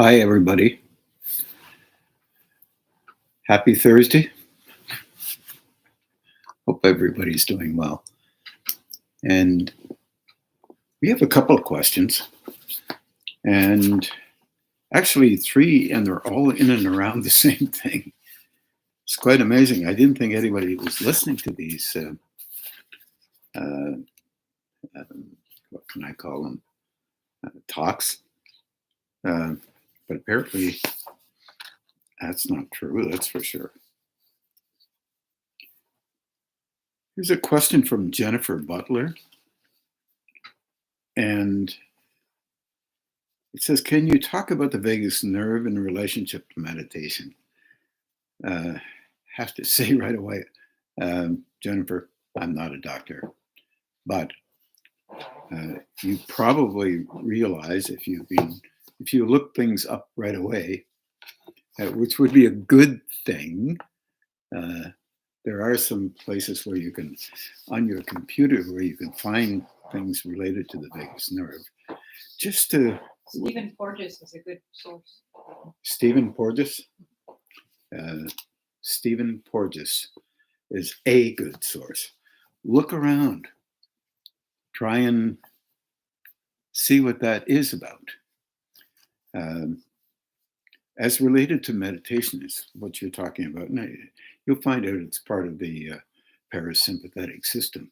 Hi, everybody. Happy Thursday. Hope everybody's doing well. And we have a couple of questions, and actually three, and they're all in and around the same thing. It's quite amazing. I didn't think anybody was listening to these, uh, what can I call them, talks. But apparently that's not true, that's for sure. Here's a question from Jennifer Butler. And it says, can you talk about the vagus nerve in relationship to meditation? Have to say right away, Jennifer, I'm not a doctor, but you probably realize if you look things up right away, which would be a good thing. There are some places where you can, on your computer, where you can find things related to the vagus nerve. Just to Stephen Porges is a good source. Stephen Porges. Stephen Porges is a good source. Look around. Try and see what that is about. As related to meditation is what you're talking about. And you'll find out it's part of the parasympathetic system.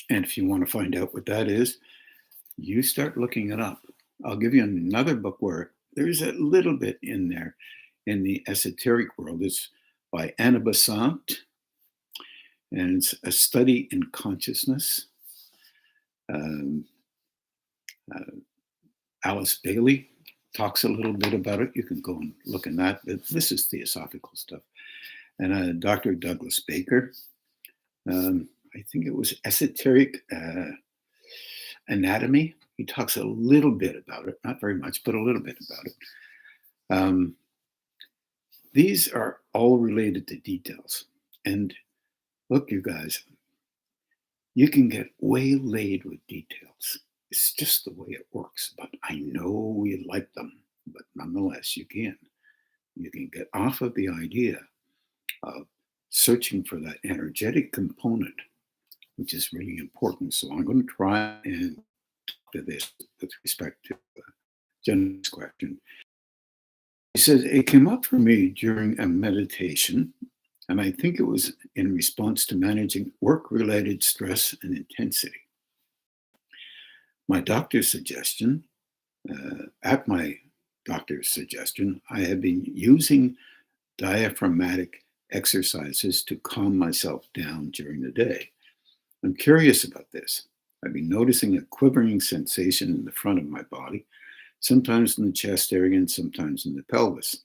And if you want to find out what that is, you start looking it up. I'll give you another book where there's a little bit in there in the esoteric world. It's by Anna Besant, and it's a study in consciousness. Alice Bailey talks a little bit about it. You can go and look in that. This is theosophical stuff. And Dr. Douglas Baker, I think it was esoteric anatomy. He talks a little bit about it, not very much, but a little bit about it. These are all related to details. And look, you guys, you can get waylaid with details. It's just the way it works. But I know we like them, but nonetheless, you can. You can get off of the idea of searching for that energetic component, which is really important. So I'm going to try and talk to this with respect to Jen's question. He says, it came up for me during a meditation, and I think it was in response to managing work-related stress and intensity. At my doctor's suggestion, I have been using diaphragmatic exercises to calm myself down during the day. I'm curious about this. I've been noticing a quivering sensation in the front of my body, sometimes in the chest area and sometimes in the pelvis.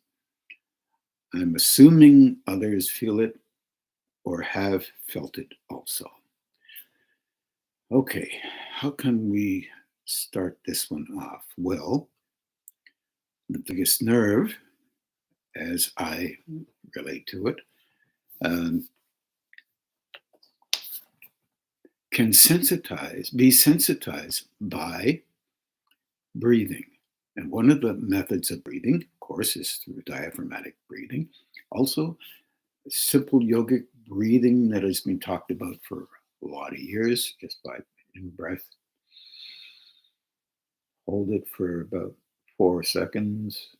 I'm assuming others feel it or have felt it also. Okay, how can we start this one off? Well, the vagus nerve, as I relate to it, can be sensitized by breathing. And one of the methods of breathing, of course, is through diaphragmatic breathing. Also, simple yogic breathing that has been talked about for a lot of years, just by in-breath. Hold it for about 4 seconds.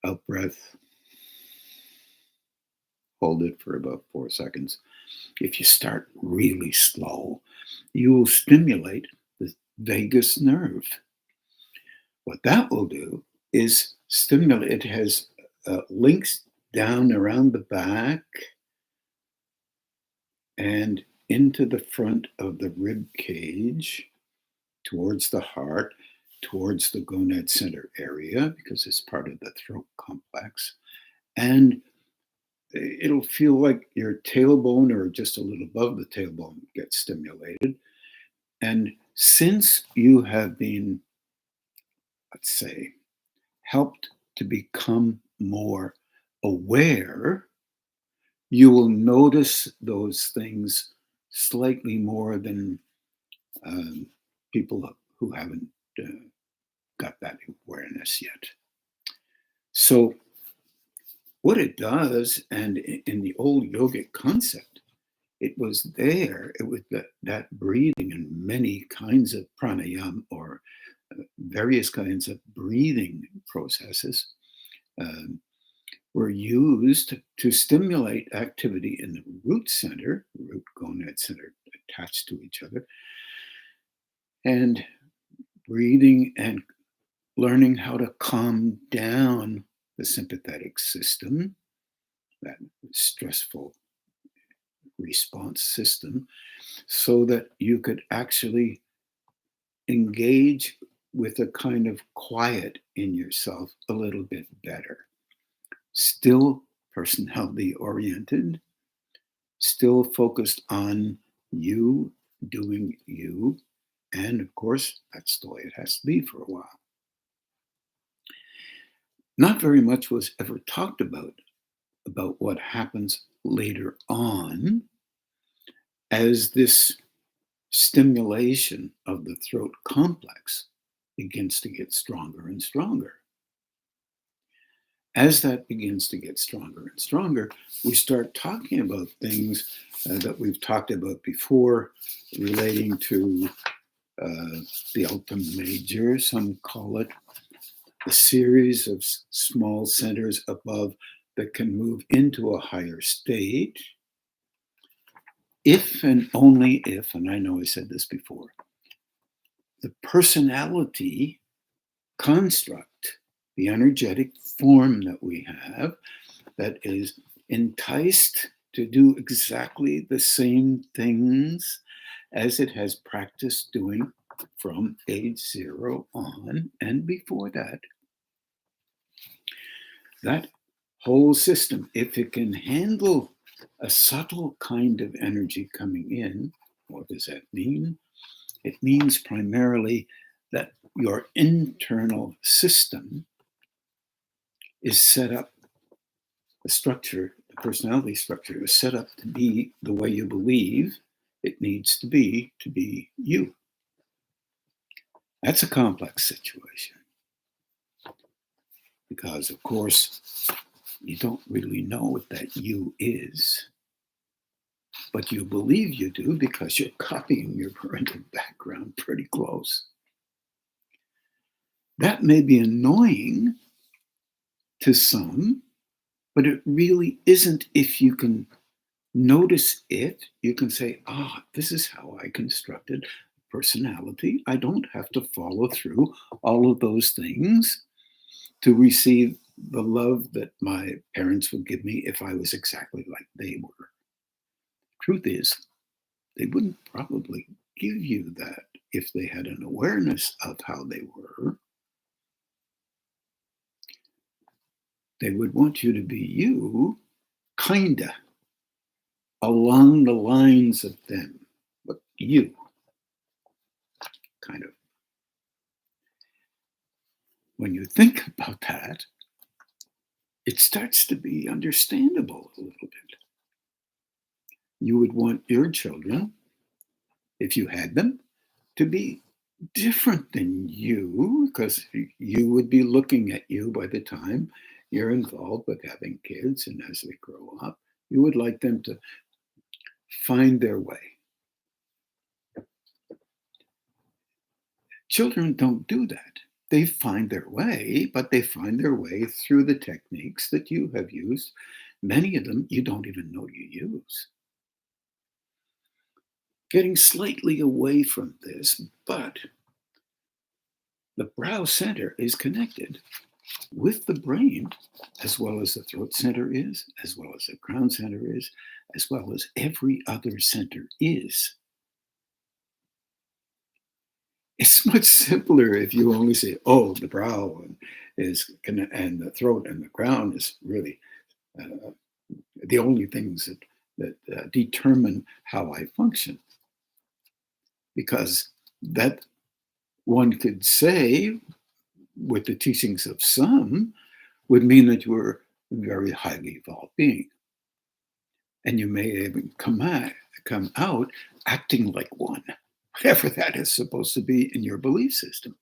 Out-breath. Hold it for about 4 seconds. If you start really slow, you will stimulate the vagus nerve. What that will do is stimulate. It has links down around the back and into the front of the rib cage, towards the heart, towards the gonad center area, because it's part of the throat complex. And it'll feel like your tailbone, or just a little above the tailbone, gets stimulated. And since you have been, let's say, helped to become more aware, you will notice those things slightly more than people who haven't got that awareness yet. So what it does, and in the old yogic concept, it was there, it was that breathing and many kinds of pranayama or various kinds of breathing processes um, were used to stimulate activity in the root center, root gonad center attached to each other, and breathing and learning how to calm down the sympathetic system, that stressful response system, so that you could actually engage with a kind of quiet in yourself a little bit better. Still personality oriented, still focused on you doing you. And of course, that's the way it has to be for a while. Not very much was ever talked about what happens later on as this stimulation of the throat complex begins to get stronger and stronger. As that begins to get stronger and stronger, we start talking about things that we've talked about before relating to the ultimate major. Some call it a series of small centers above that can move into a higher state. If and only if, and I know I said this before, the personality construct, the energetic form that we have, that is enticed to do exactly the same things as it has practiced doing from age 0 on and before that. That whole system, if it can handle a subtle kind of energy coming in, what does that mean? It means primarily that your internal system is set up, the structure, the personality structure is set up to be the way you believe it needs to be you. That's a complex situation because, of course, you don't really know what that you is, but you believe you do because you're copying your parental background pretty close. That may be annoying to some, but it really isn't. If you can notice it, you can say, this is how I constructed personality. I don't have to follow through all of those things to receive the love that my parents would give me if I was exactly like they were. Truth is, they wouldn't probably give you that if they had an awareness of how they were. They would want you to be you, kinda, along the lines of them, but you, kind of. When you think about that, it starts to be understandable a little bit. You would want your children, if you had them, to be different than you, because you would be looking at you by the time you're involved with having kids, and as they grow up, you would like them to find their way. Children don't do that. They find their way, but they find their way through the techniques that you have used. Many of them you don't even know you use. Getting slightly away from this, but the brow center is connected with the brain, as well as the throat center is, as well as the crown center is, as well as every other center is. It's much simpler if you only say, the brow is, and the throat and the crown is really the only things that determine how I function. Because that one could say, with the teachings of some, would mean that you were a very highly evolved being. And you may even come out acting like one, whatever that is supposed to be in your belief system.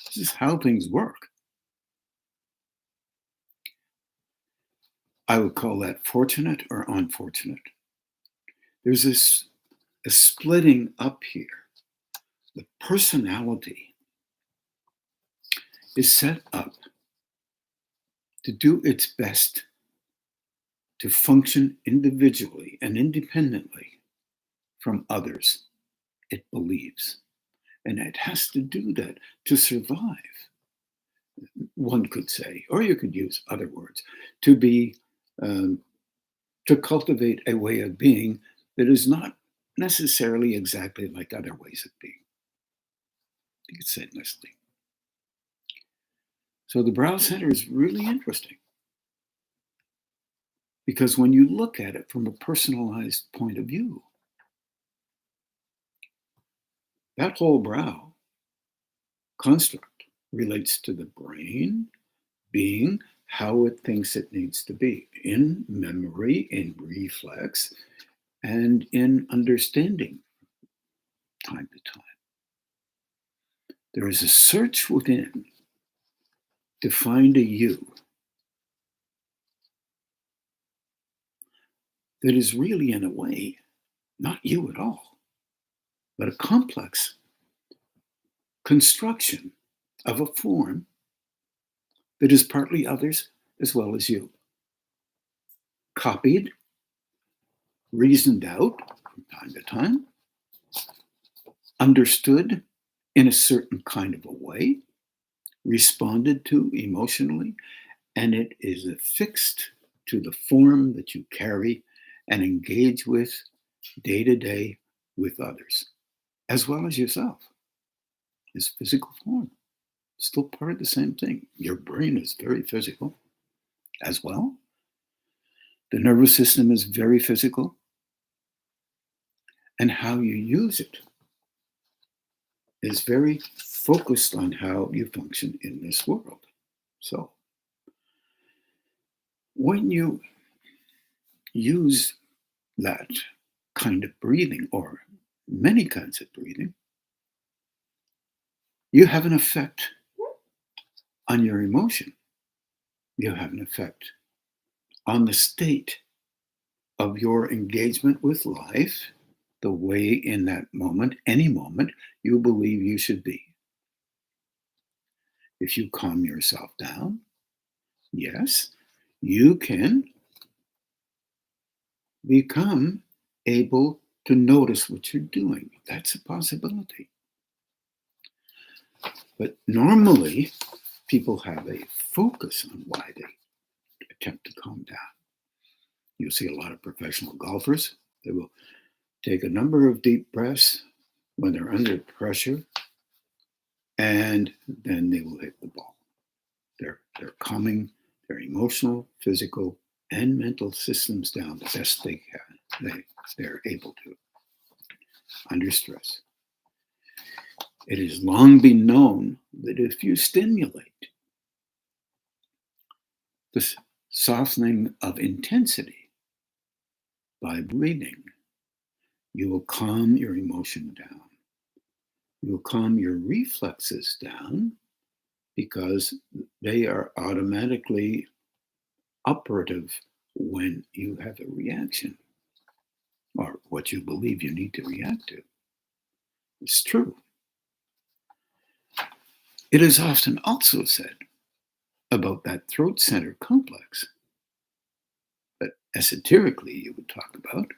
This is how things work. I would call that fortunate or unfortunate. There's a splitting up here. The personality is set up to do its best to function individually and independently from others it believes. And it has to do that to survive, one could say, or you could use other words, to be, to cultivate a way of being that is not necessarily exactly like other ways of being. You could say it nicely. So the brow center is really interesting because when you look at it from a personalized point of view, that whole brow construct relates to the brain being how it thinks it needs to be in memory, in reflex, and in understanding time to time. There is a search within to find a you that is really, in a way, not you at all, but a complex construction of a form that is partly others as well as you. Copied, reasoned out from time to time, understood in a certain kind of a way, responded to emotionally, and it is affixed to the form that you carry and engage with day to day with others, as well as yourself. This physical form, still part of the same thing. Your brain is very physical as well. The nervous system is very physical. And how you use it is very focused on how you function in this world. So, when you use that kind of breathing, or many kinds of breathing, you have an effect on your emotion. You have an effect on the state of your engagement with life, the way in that moment, any moment, you believe you should be. If you calm yourself down, yes, you can become able to notice what you're doing. That's a possibility. But normally, people have a focus on why they attempt to calm down. You'll see a lot of professional golfers. They will take a number of deep breaths when they're under pressure, and then they will hit the ball. They're calming their emotional, physical, and mental systems down the best they can. They're able to under stress. It has long been known that if you stimulate this softening of intensity by breathing, you will calm your emotion down. You will calm your reflexes down because they are automatically operative when you have a reaction or what you believe you need to react to. It's true. It is often also said about that throat center complex that esoterically you would talk about,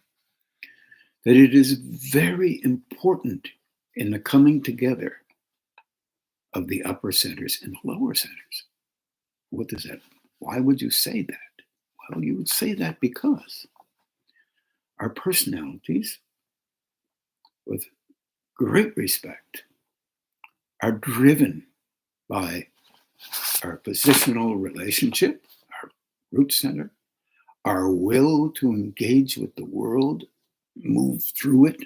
that it is very important in the coming together of the upper centers and the lower centers. What does that? Why would you say that? Well, you would say that because our personalities, with great respect, are driven by our positional relationship, our root center, our will to engage with the world, move through it,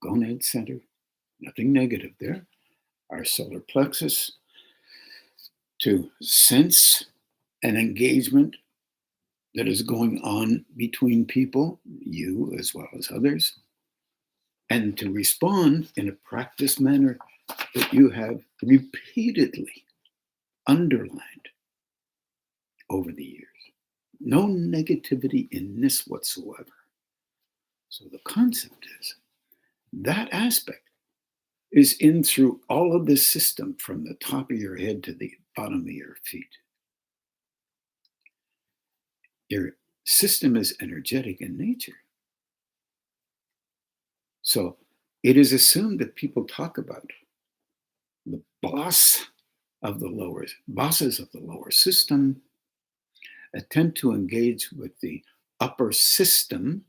gonad center, nothing negative there, our solar plexus, to sense an engagement that is going on between people, you as well as others, and to respond in a practiced manner that you have repeatedly underlined over the years. No negativity in this whatsoever. So the concept is that aspect is in through all of this system from the top of your head to the bottom of your feet. Your system is energetic in nature. So it is assumed that people talk about the bosses of the lower system attempt to engage with the upper system,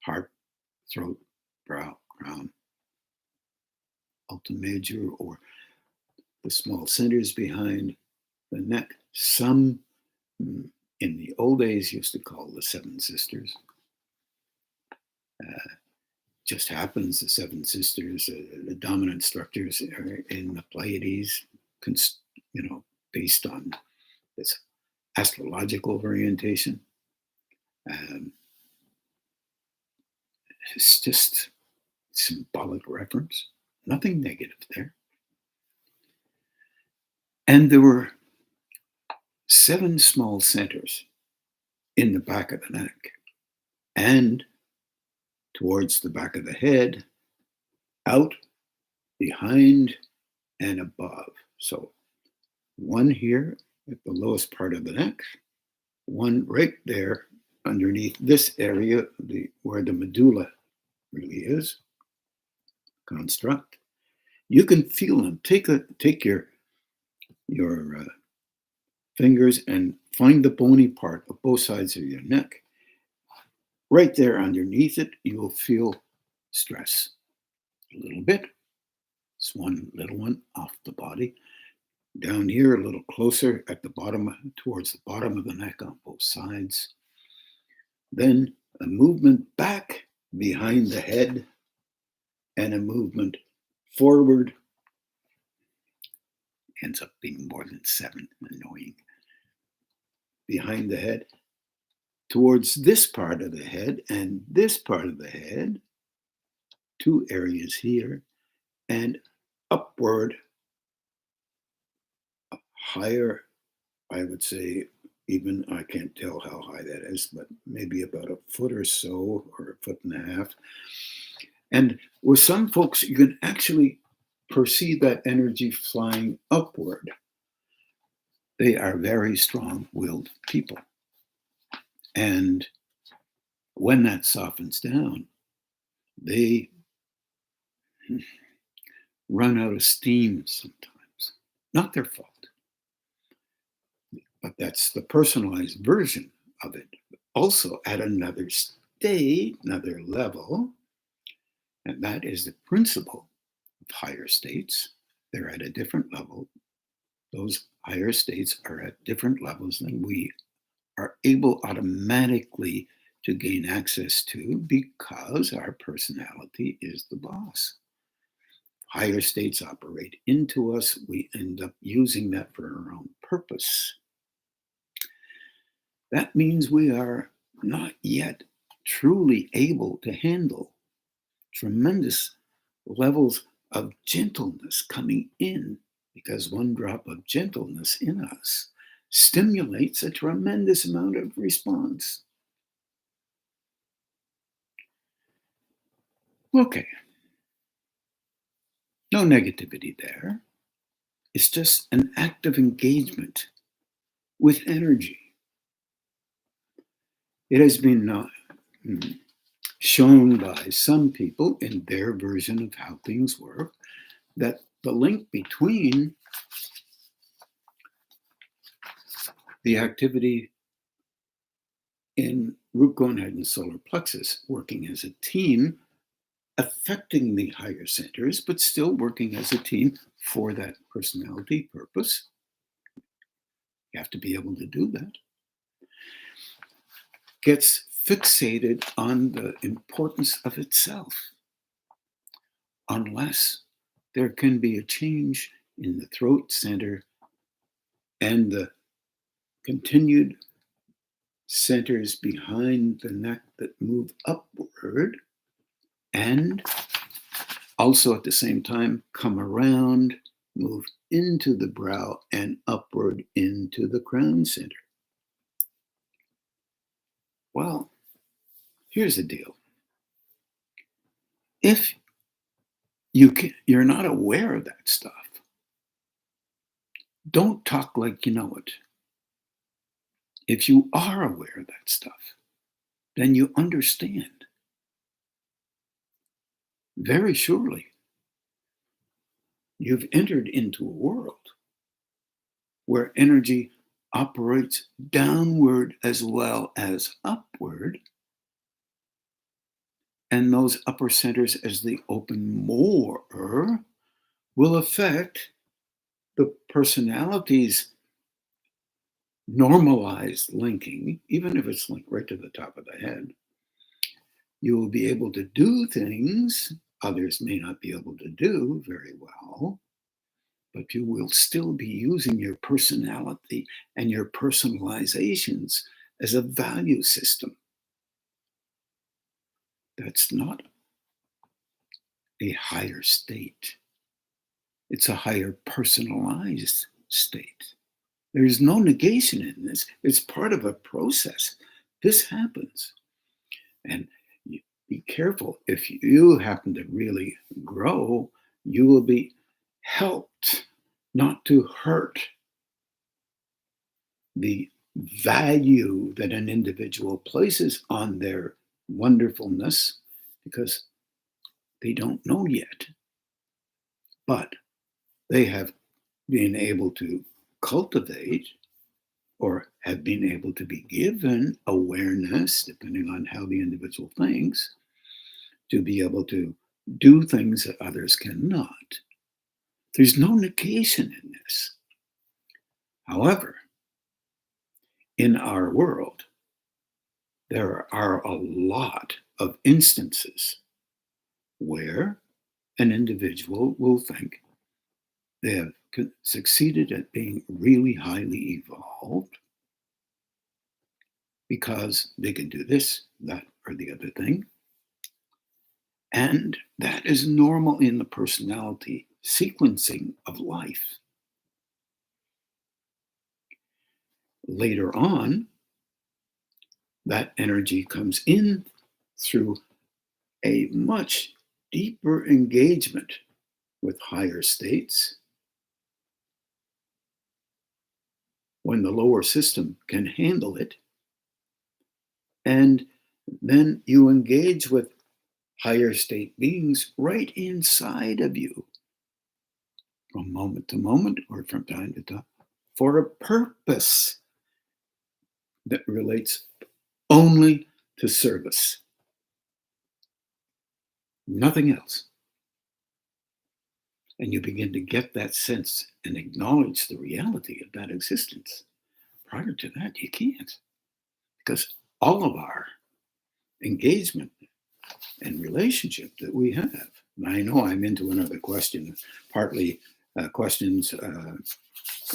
heart, throat, brow, crown, ultima major, or the small centers behind the neck. Some in the old days used to call the seven sisters. Just happens the seven sisters, the dominant structures are in the Pleiades, based on this astrological orientation. It's just symbolic reference, nothing negative there. And there were 7 small centers in the back of the neck and towards the back of the head, out, behind, and above. So one here at the lowest part of the neck, one right there underneath this area, where the medulla really is, construct. You can feel them. Take your fingers and find the bony part of both sides of your neck. Right there underneath it, you will feel stress. A little bit. It's one little one off the body. Down here, a little closer at the bottom, towards the bottom of the neck on both sides. Then a movement back behind the head and a movement forward. Ends up being more than 7, annoying. Behind the head, towards this part of the head and this part of the head, 2 areas here, and upward, higher, I would say, even, I can't tell how high that is, but maybe about a foot or so, or a foot and a half. And with some folks, you can actually perceive that energy flying upward. They are very strong-willed people. And when that softens down, they run out of steam sometimes. Not their fault. But that's the personalized version of it. Also at another state, another level, and that is the principle of higher states. They're at a different level. Those higher states are at different levels than we are able automatically to gain access to, because our personality is the boss. Higher states operate into us. We end up using that for our own purpose. That means we are not yet truly able to handle tremendous levels of gentleness coming in, because one drop of gentleness in us stimulates a tremendous amount of response. Okay. No negativity there. It's just an active engagement with energy. It has been shown by some people in their version of how things work that the link between the activity in root gonad and solar plexus working as a team, affecting the higher centers, but still working as a team for that personality purpose. You have to be able to do that. Gets fixated on the importance of itself, unless there can be a change in the throat center and the continued centers behind the neck that move upward, and also at the same time come around, move into the brow and upward into the crown center. Well, here's the deal. If you're not aware of that stuff, don't talk like you know it. If you are aware of that stuff, then you understand very surely you've entered into a world where energy operates downward as well as upward. And those upper centers, as they open more, will affect the personality's normalized linking, even if it's linked right to the top of the head. You will be able to do things others may not be able to do very well, but you will still be using your personality and your personalizations as a value system. That's not a higher state. It's a higher personalized state. There's no negation in this. It's part of a process. This happens. And be careful. If you happen to really grow, you will be helped not to hurt the value that an individual places on their wonderfulness, because they don't know yet. But they have been able to cultivate or have been able to be given awareness, depending on how the individual thinks, to be able to do things that others cannot. There's no negation in this. However, in our world, there are a lot of instances where an individual will think they have succeeded at being really highly evolved because they can do this, that, or the other thing. And that is normal in the personality sequencing of life. Later on, that energy comes in through a much deeper engagement with higher states, when the lower system can handle it. And then you engage with higher state beings right inside of you from moment to moment or from time to time for a purpose that relates only to service, nothing else. And you begin to get that sense and acknowledge the reality of that existence. Prior to that, you can't, because all of our engagement and relationship that we have. And I know I'm into another question, partly questions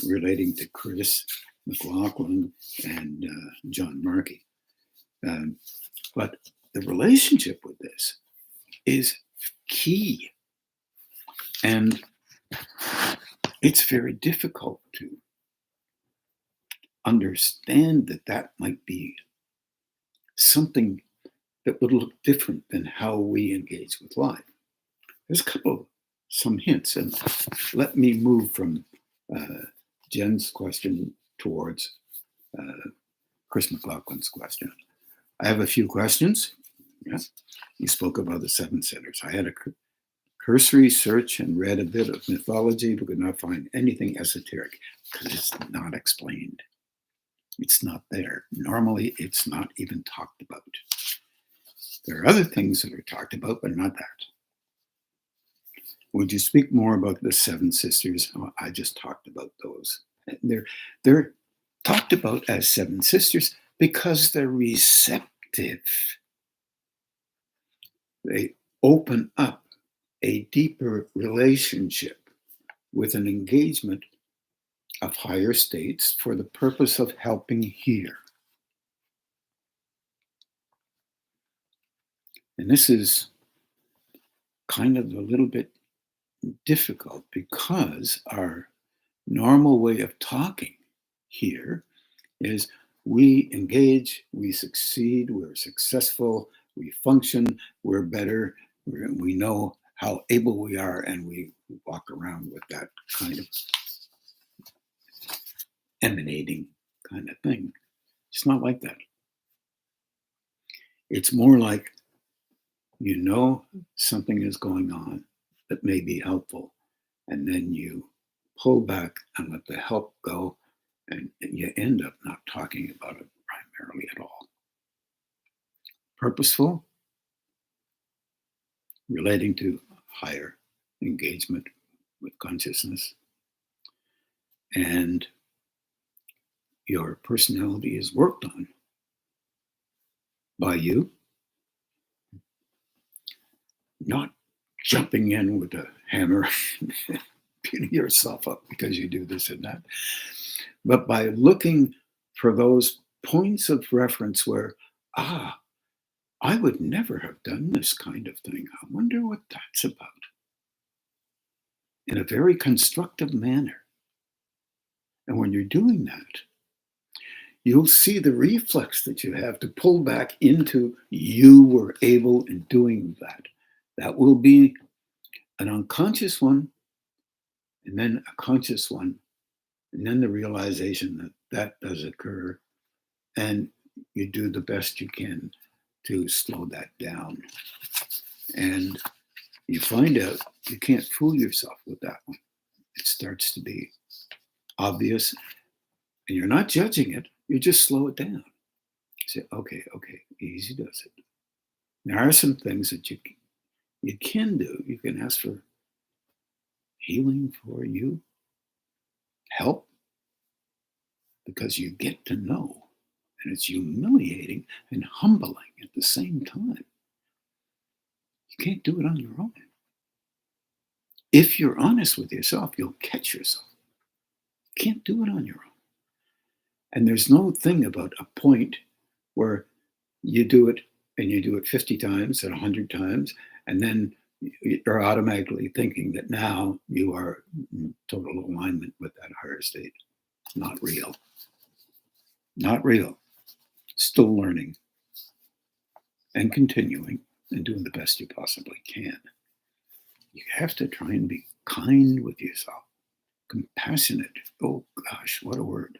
relating to Chris McLaughlin and John Markey. But the relationship with this is key. And it's very difficult to understand that that might be something that would look different than how we engage with life. There's some hints, and let me move from Jen's question towards Chris McLaughlin's question. I have a few questions. Yes, you spoke about the seven centers. I had a cursory search and read a bit of mythology, but could not find anything esoteric because it's not explained. It's not there. Normally, it's not even talked about. There are other things that are talked about, but not that. Would you speak more about the seven sisters? Oh, I just talked about those. They're talked about as seven sisters because they're receptive. They open up a deeper relationship with an engagement of higher states for the purpose of helping here. And this is kind of a little bit difficult because our normal way of talking here is we engage, we succeed, we're successful, we function, we're better, we know how able we are, and we walk around with that kind of emanating kind of thing. It's not like that. It's more like you know something is going on that may be helpful, and then you pull back and let the help go, and you end up not talking about it primarily at all. Purposeful, relating to higher engagement with consciousness, and your personality is worked on by you, not jumping in with a hammer and beating yourself up because you do this and that, but by looking for those points of reference where, I would never have done this kind of thing. I wonder what that's about. In a very constructive manner. And when you're doing that, you'll see the reflex that you have to pull back into you were able in doing that. That will be an unconscious one, and then a conscious one, and then the realization that that does occur, and you do the best you can to slow that down. And you find out you can't fool yourself with that one. It starts to be obvious, and you're not judging it. You just slow it down. You say, okay, easy does it. There are some things that you can do. You can ask for healing for you, help, because you get to know, and it's humiliating and humbling at the same time. You can't do it on your own. If you're honest with yourself, you'll catch yourself. You can't do it on your own. And there's no thing about a point where you do it and you do it 50 times and 100 times, and then you're automatically thinking that now you are in total alignment with that higher state. It's not real. Not real. Still learning and continuing and doing the best you possibly can. You have to try and be kind with yourself, compassionate. Oh gosh, what a word.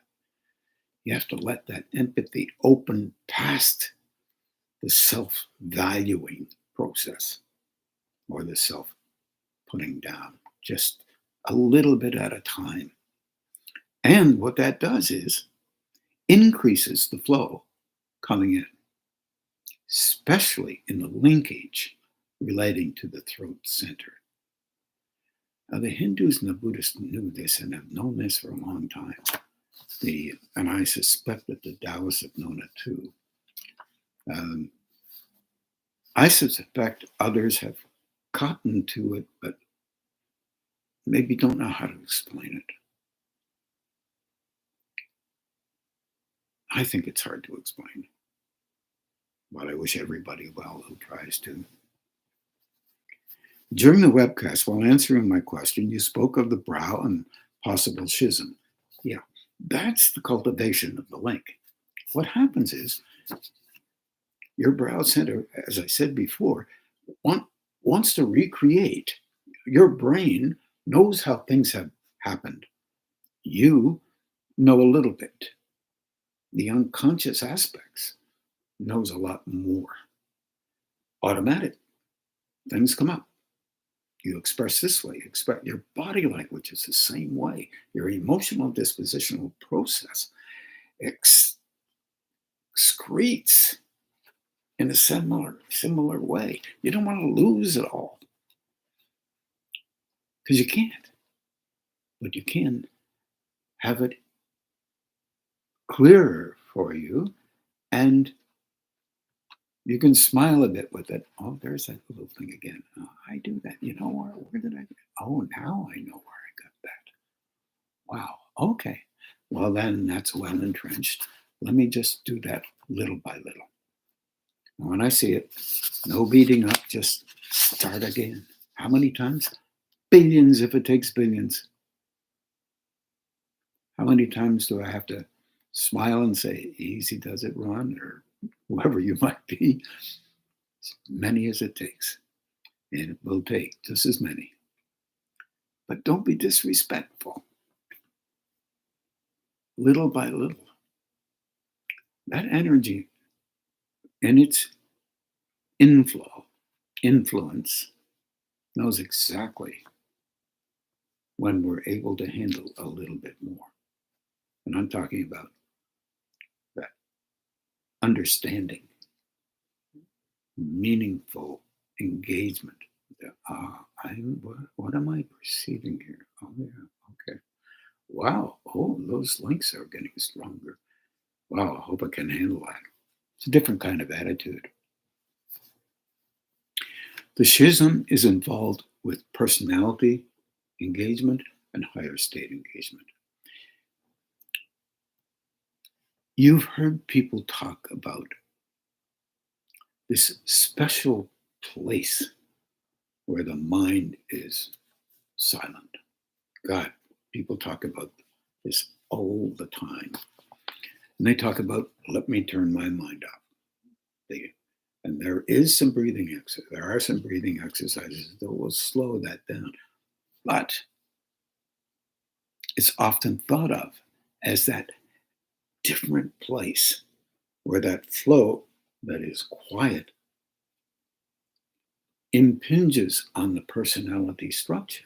You have to let that empathy open past the self-valuing process or the self-putting down, just a little bit at a time. And what that does is increases the flow coming in, especially in the linkage relating to the throat center. Now, the Hindus and the Buddhists knew this and have known this for a long time. And I suspect that the Taoists have known it too. I suspect others have cottoned to it, but maybe don't know how to explain it. I think it's hard to explain, but I wish everybody well who tries to. During the webcast, while answering my question, you spoke of the brow and possible schism. Yeah, that's the cultivation of the link. What happens is your brow center, as I said before, wants to recreate. Your brain knows how things have happened. You know a little bit. The unconscious aspects knows a lot more. Automatic. Things come up. You express this way. You express your body language is the same way. Your emotional dispositional process excretes in a similar way. You don't want to lose it all because you can't, but you can have it clearer for you, and you can smile a bit with it. Oh, there's that little thing again. Oh, I do that. You know, where did I get? Oh, now I know where I got that. Wow. Okay. Well, then that's well entrenched. Let me just do that little by little. And when I see it, no beating up, just start again. How many times? Billions if it takes billions. How many times do I have to Smile and say, easy does it, Ron, or whoever you might be, as many as it takes. And it will take just as many. But don't be disrespectful. Little by little. That energy and its influence knows exactly when we're able to handle a little bit more. And I'm talking about that understanding, meaningful engagement. What am I perceiving here? Oh, yeah, okay. Wow. Oh, those links are getting stronger. Wow, I hope I can handle that. It's a different kind of attitude. The schism is involved with personality engagement and higher state engagement. You've heard people talk about this special place where the mind is silent. God, people talk about this all the time. And they talk about, let me turn my mind up. And there is some breathing exercise. There are some breathing exercises that will slow that down. But it's often thought of as that different place where that flow that is quiet impinges on the personality structure.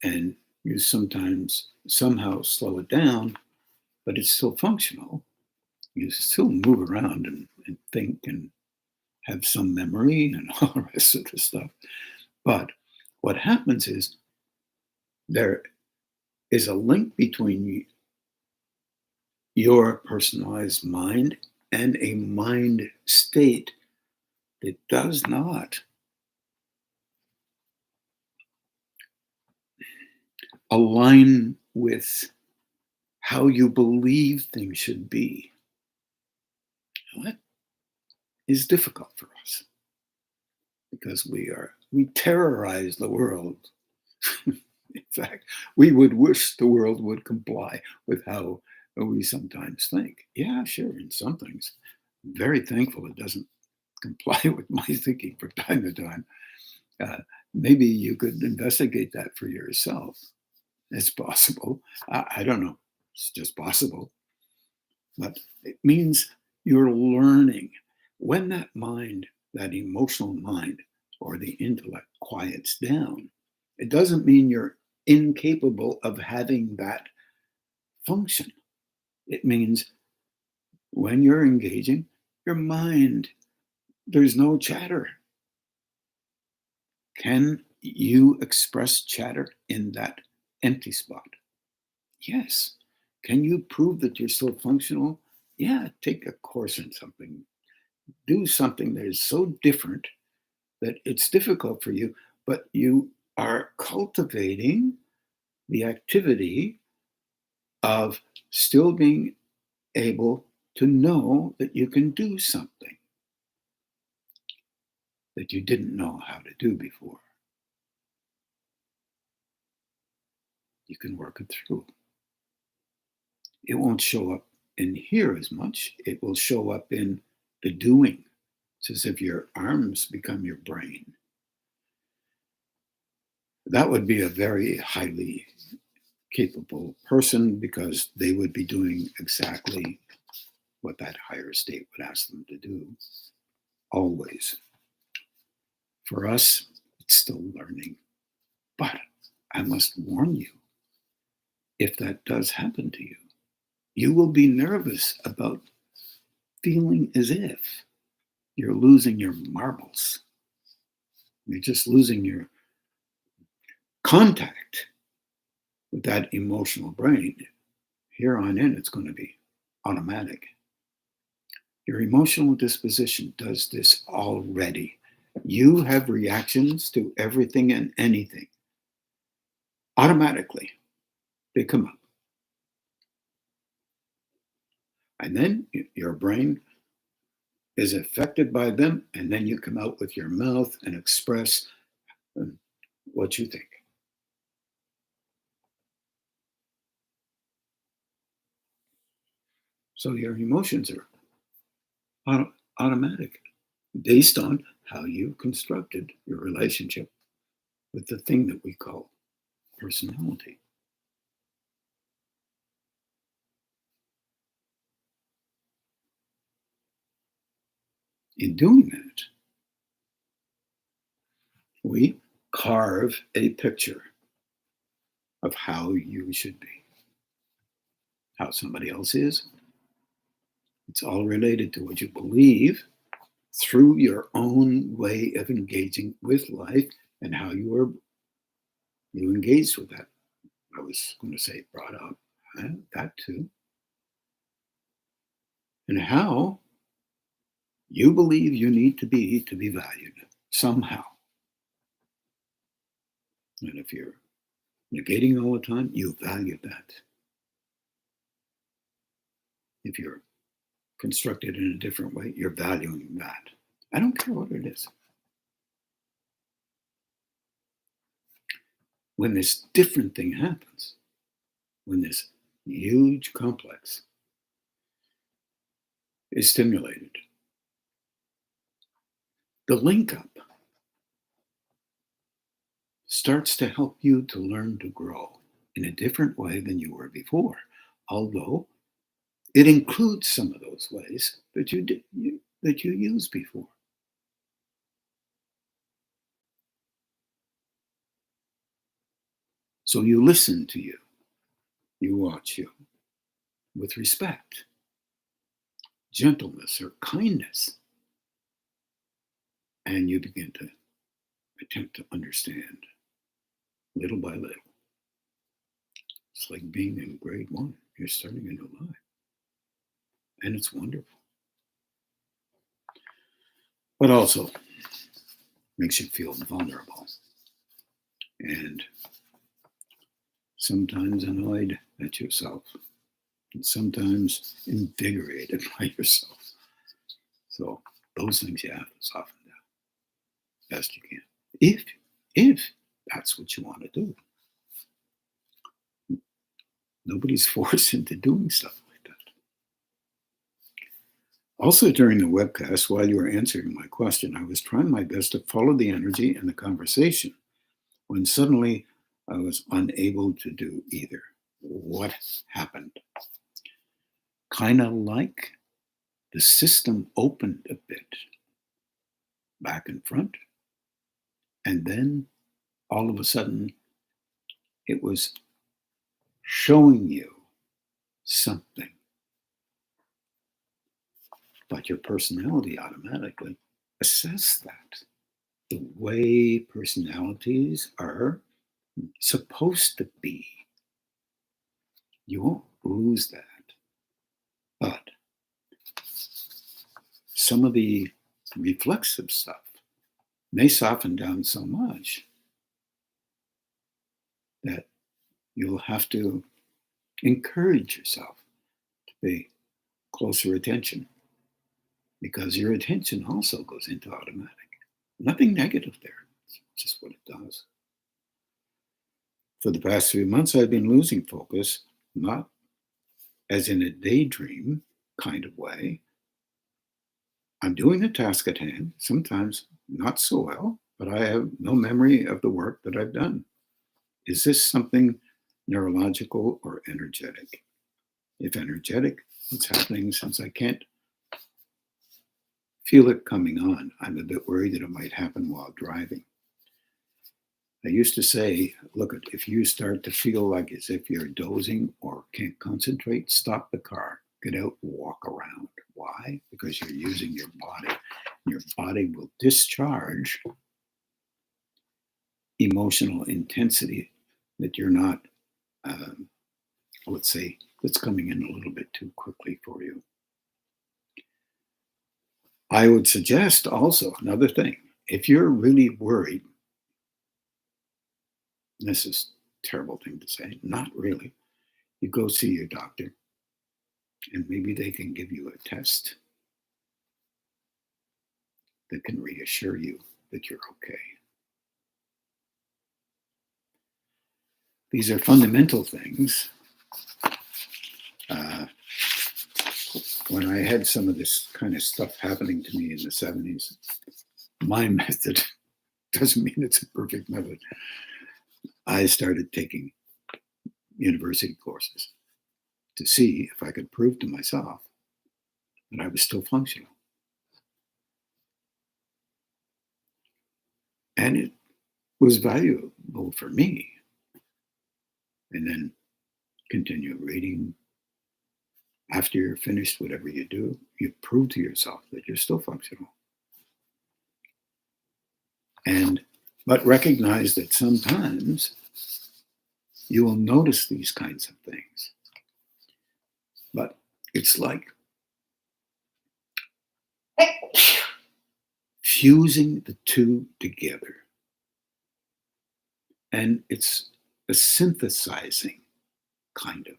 And you sometimes somehow slow it down, but it's still functional. You still move around and think and have some memory and all the rest of the stuff. But what happens is there is a link between your personalized mind and a mind state that does not align with how you believe things should be. That is difficult for us because we terrorize the world. In fact, we would wish the world would comply with how we sometimes think. Yeah, sure, in some things. I'm very thankful it doesn't comply with my thinking from time to time. Maybe you could investigate that for yourself. It's possible. I don't know. It's just possible. But it means you're learning. When that mind, that emotional mind or the intellect quiets down, it doesn't mean you're incapable of having that function. It means when you're engaging, your mind, there's no chatter. Can you express chatter in that empty spot? Yes. Can you prove that you're still functional? Yeah, take a course in something. Do something that is so different that it's difficult for you, but you are cultivating the activity of still being able to know that you can do something that you didn't know how to do before. You can work it through. It won't show up in here as much. It will show up in the doing. It's as if your arms become your brain. That would be a very highly capable person because they would be doing exactly what that higher state would ask them to do, always. For us, it's still learning. But I must warn you, if that does happen to you, you will be nervous about feeling as if you're losing your marbles. You're just losing your contact with that emotional brain. Here on in, it's going to be automatic. Your emotional disposition does this already. You have reactions to everything and anything. Automatically, they come up. And then your brain is affected by them, and then you come out with your mouth and express what you think. So your emotions are automatic based on how you constructed your relationship with the thing that we call personality. In doing that, we carve a picture of how you should be, how somebody else is. It's all related to what you believe through your own way of engaging with life and how you engaged with that. I was going to say brought up, that too. And how you believe you need to be valued somehow. And if you're negating all the time, you value that. If you're constructed in a different way, you're valuing that. I don't care what it is. When this different thing happens, when this huge complex is stimulated, the link up starts to help you to learn to grow in a different way than you were before, although it includes some of those ways that you used before. So you listen to you watch you with respect, gentleness, or kindness, and you begin to attempt to understand little by little. It's like being in grade 1. You're starting a new life. And it's wonderful. But also makes you feel vulnerable. And sometimes annoyed at yourself. And sometimes invigorated by yourself. So those things you have to soften down best you can. If that's what you want to do. Nobody's forced into doing stuff like that. Also, during the webcast, while you were answering my question, I was trying my best to follow the energy and the conversation when suddenly I was unable to do either. What happened? Kind of like the system opened a bit back and front, and then all of a sudden it was showing you something. But your personality automatically assessed that. The way personalities are supposed to be. You won't lose that. But some of the reflexive stuff may soften down so much that you'll have to encourage yourself to pay closer attention, because your attention also goes into automatic. Nothing negative there. It's just what it does. For the past 3 months, I've been losing focus, not as in a daydream kind of way. I'm doing the task at hand, sometimes not so well, but I have no memory of the work that I've done. Is this something neurological or energetic? If energetic, what's happening since I can't feel it coming on? I'm a bit worried that it might happen while driving. I used to say, look, if you start to feel like as if you're dozing or can't concentrate, stop the car, get out, walk around. Why? Because you're using your body. Your body will discharge emotional intensity that you're not, let's say, that's coming in a little bit too quickly for you. I would suggest also another thing. If you're really worried, this is a terrible thing to say, not really, you go see your doctor and maybe they can give you a test that can reassure you that you're okay. These are fundamental things. when I had some of this kind of stuff happening to me in the 70s, my method doesn't mean it's a perfect method. I started taking university courses to see if I could prove to myself that I was still functional. And it was valuable for me. And then continue reading. After you're finished, whatever you do, you prove to yourself that you're still functional. But recognize that sometimes you will notice these kinds of things. But it's like fusing the two together. And it's a synthesizing kind of.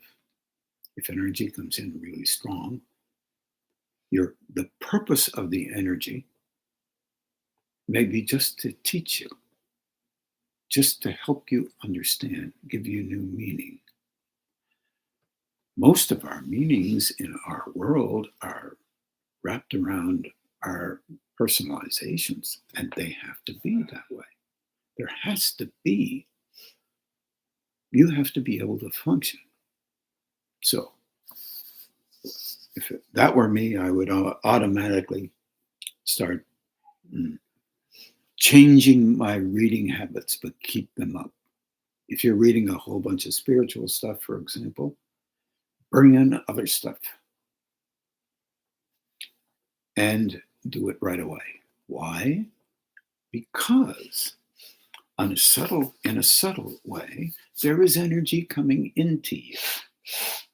If energy comes in really strong, the purpose of the energy may be just to teach you, just to help you understand, give you new meaning. Most of our meanings in our world are wrapped around our personalizations, and they have to be that way. There has to be, you have to be able to function. So if that were me, I would automatically start changing my reading habits, but keep them up. If you're reading a whole bunch of spiritual stuff, for example, bring in other stuff and do it right away. Why? Because in a subtle way, there is energy coming into you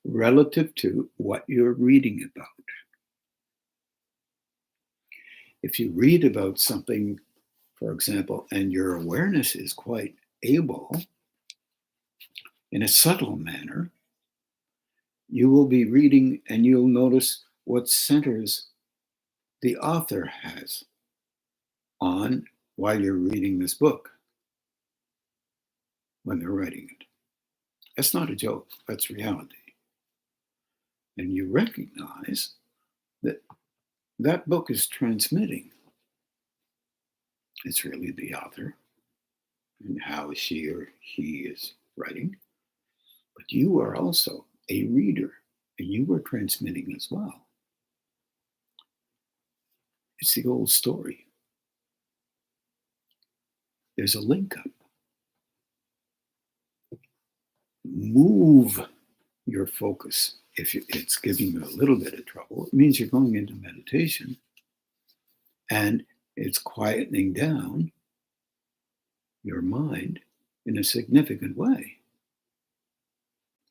relative to what you're reading about. If you read about something, for example, and your awareness is quite able, in a subtle manner, you will be reading and you'll notice what centers the author has on while you're reading this book when they're writing it. That's not a joke, that's reality. And you recognize that that book is transmitting. It's really the author and how she or he is writing. But you are also a reader, and you are transmitting as well. It's the old story. There's a link up. Move your focus. If it's giving you a little bit of trouble, it means you're going into meditation and it's quietening down your mind in a significant way.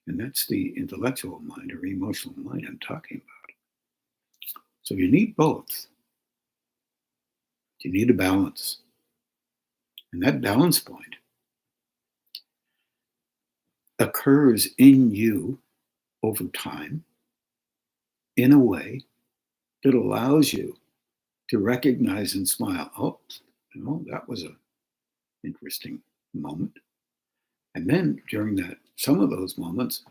And that's the intellectual mind or emotional mind I'm talking about. So you need both. You need a balance. And that balance point occurs in you over time in a way that allows you to recognize and smile. Oh, that was an interesting moment. And then during some of those moments,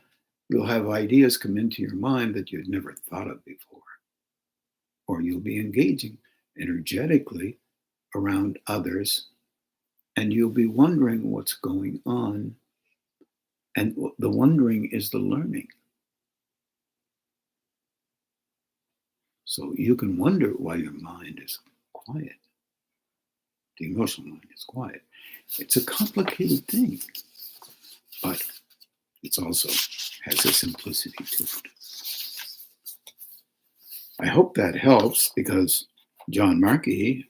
you'll have ideas come into your mind that you'd never thought of before. Or you'll be engaging energetically around others, and you'll be wondering what's going on. And the wondering is the learning. So you can wonder why your mind is quiet. The emotional mind is quiet. It's a complicated thing, but it also has a simplicity to it. I hope that helps, because John Markey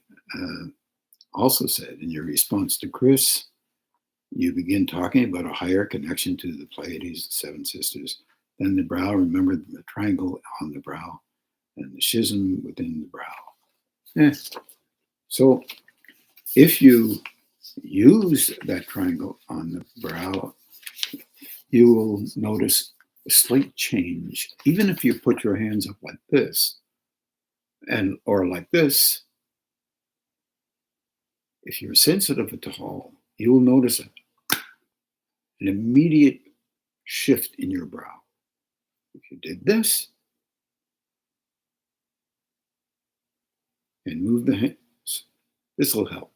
also said in your response to Chris, you begin talking about a higher connection to the Pleiades, the Seven Sisters, then the brow, remember the triangle on the brow, and the schism within the brow. So if you use that triangle on the brow, you will notice a slight change. Even if you put your hands up like this, or like this, if you're sensitive at all, you will notice an immediate shift in your brow. If you did this, and move the hands. This will help.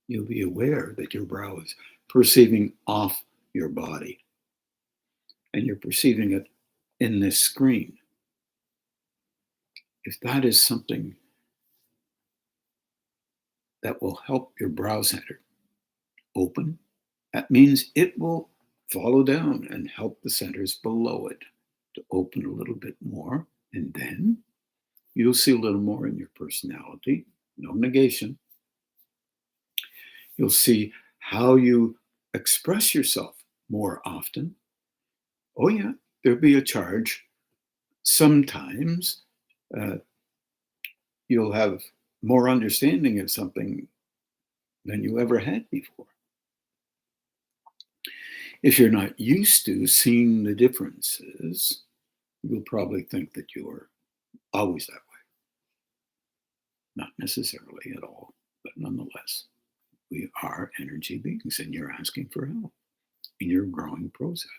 You'll be aware that your brow is perceiving off your body, and you're perceiving it in this screen. If that is something that will help your brow center open, that means it will follow down and help the centers below it to open a little bit more. And then you'll see a little more in your personality, no negation. You'll see how you express yourself more often. Oh, yeah, there'll be a charge. Sometimes you'll have more understanding of something than you ever had before. If you're not used to seeing the differences, you'll probably think that you're always that way. Not necessarily at all, but nonetheless, we are energy beings, and you're asking for help in your growing process.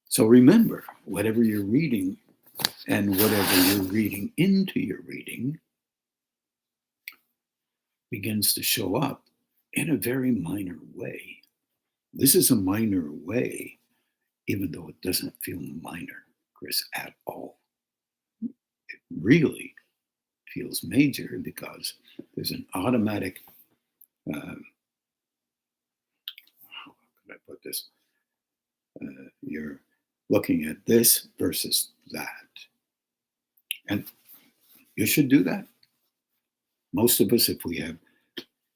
So remember, whatever you're reading and whatever you're reading into your reading begins to show up in a very minor way. This is a minor way, even though it doesn't feel minor, Chris, at all. It really feels major because there's an automatic, how could I put this? You're looking at this versus that. And you should do that. Most of us, if we have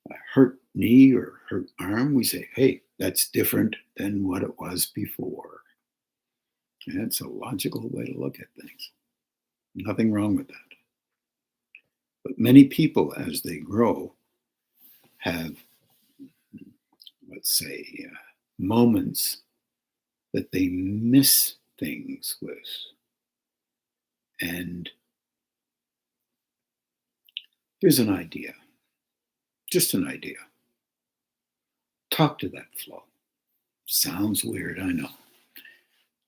a hurt knee or hurt arm, we say, hey, that's different than what it was before. And it's a logical way to look at things. Nothing wrong with that. But many people, as they grow, have, let's say, moments that they miss things with. And here's an idea, just an idea. Talk to that flow. Sounds weird, I know.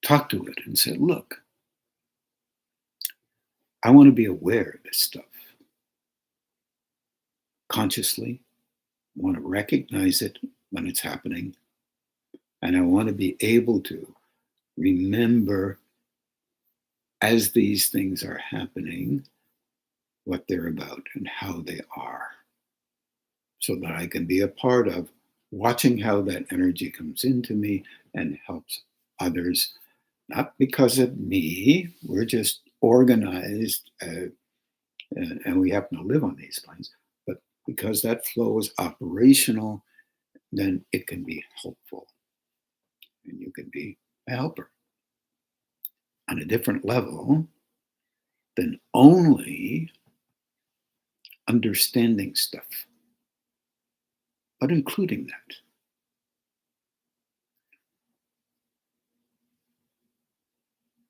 Talk to it and say, look, I want to be aware of this stuff. Consciously, I want to recognize it when it's happening. And I want to be able to remember as these things are happening, what they're about and how they are, so that I can be a part of watching how that energy comes into me and helps others, not because of me. We're just organized and we happen to live on these planes, but because that flow is operational, then it can be helpful and you can be a helper on a different level than only understanding stuff, but including that.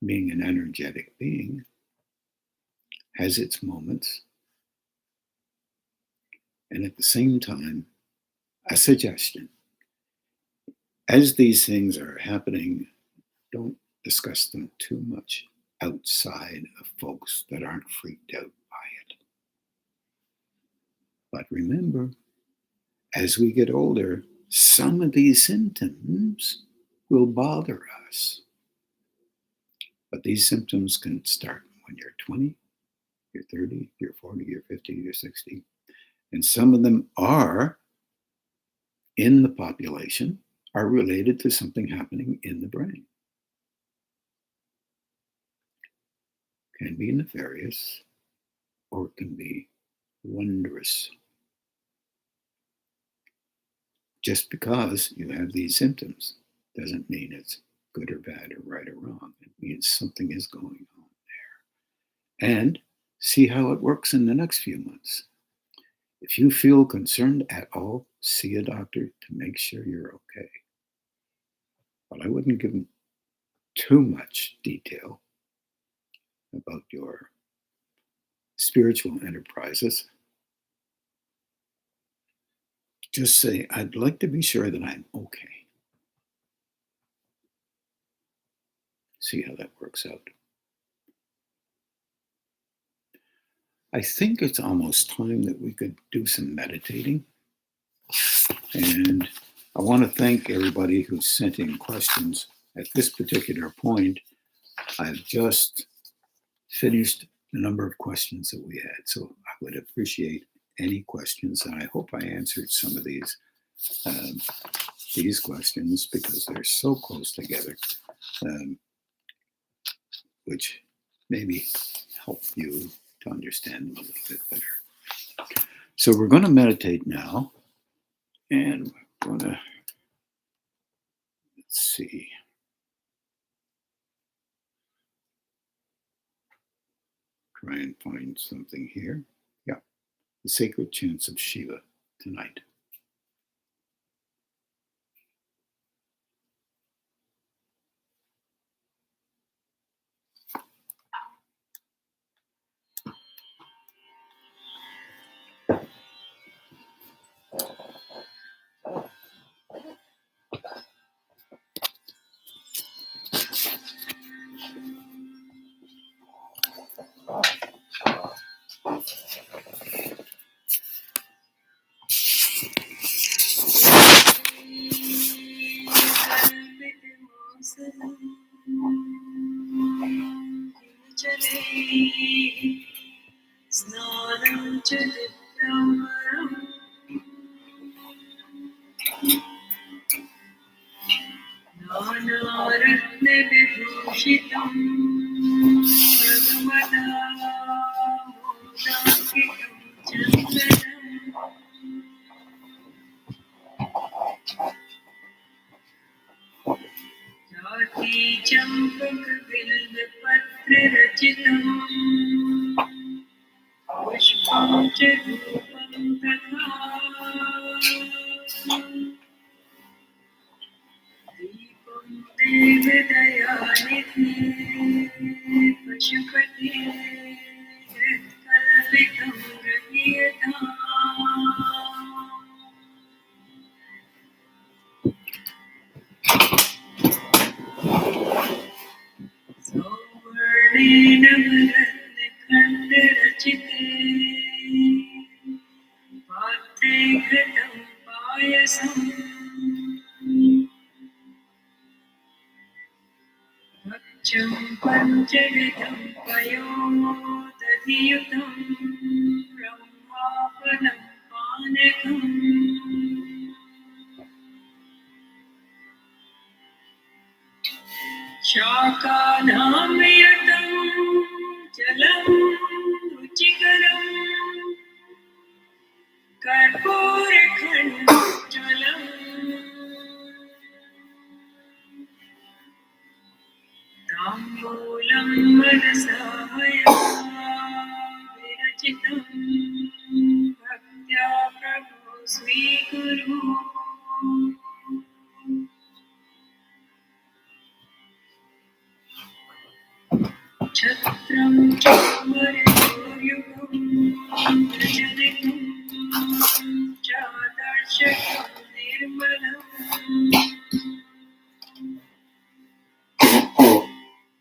Being an energetic being has its moments, and at the same time, a suggestion. As these things are happening, don't discuss them too much outside of folks that aren't freaked out by it. But remember, as we get older, some of these symptoms will bother us. But these symptoms can start when you're 20, you're 30, you're 40, you're 50, you're 60. And some of them are, in the population, are related to something happening in the brain. Can be nefarious, or it can be wondrous. Just because you have these symptoms doesn't mean it's good or bad or right or wrong. It means something is going on there. And see how it works in the next few months. If you feel concerned at all, see a doctor to make sure you're okay. But I wouldn't give them too much detail about your spiritual enterprises. Just say, I'd like to be sure that I'm okay. See how that works out. I think it's almost time that we could do some meditating. And I want to thank everybody who sent in questions. At this particular point, I've just finished the number of questions that we had. So I would appreciate any questions. And I hope I answered some of these questions because they're so close together, which maybe help you to understand them a little bit better. So we're going to meditate now, and we're going to, let's see. Try and find something here. Yeah, the sacred chants of Shiva tonight. स्नानं च दिव्यमरम् नानारत्नविभूषितं मृगमदामोदाङ्कितं चन्दनम् जातीचम्पकबिल्वपत्ररचितम् पुष्पं च धूपं तथा दीपं देवदयानिधे पशुपते हृत्कल्पितं गृह्यताम् सौवर्णेन मरत्नखण्डरचिते पात्रे घृतं पायसम् भक्ष्यं पञ्चविधं पयोदधियुतं ब्रह्माफलं पानकम् शाकानां यतं जलं रुचिकरम् कर्पूरखण्डोज्ज्वलम् ताम्बूलं मनसा मया विरचितं भक्त्या प्रभो स्वीकुरु छत्रं चामरयोर्युगं प्रचलितं चादर्शकं निर्मलम्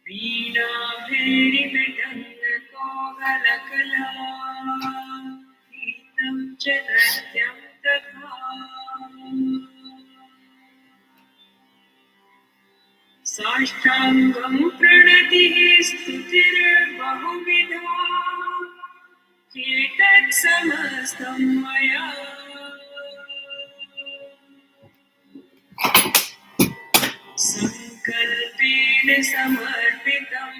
वीणाभैरिमृदङ्गकोगलकला गीतं च नृत्यं तथा साष्टाङ्गं प्रणतिः स्तुतिर्बहुविधा एतत् समस्तं मया संकल्पेन समर्पितं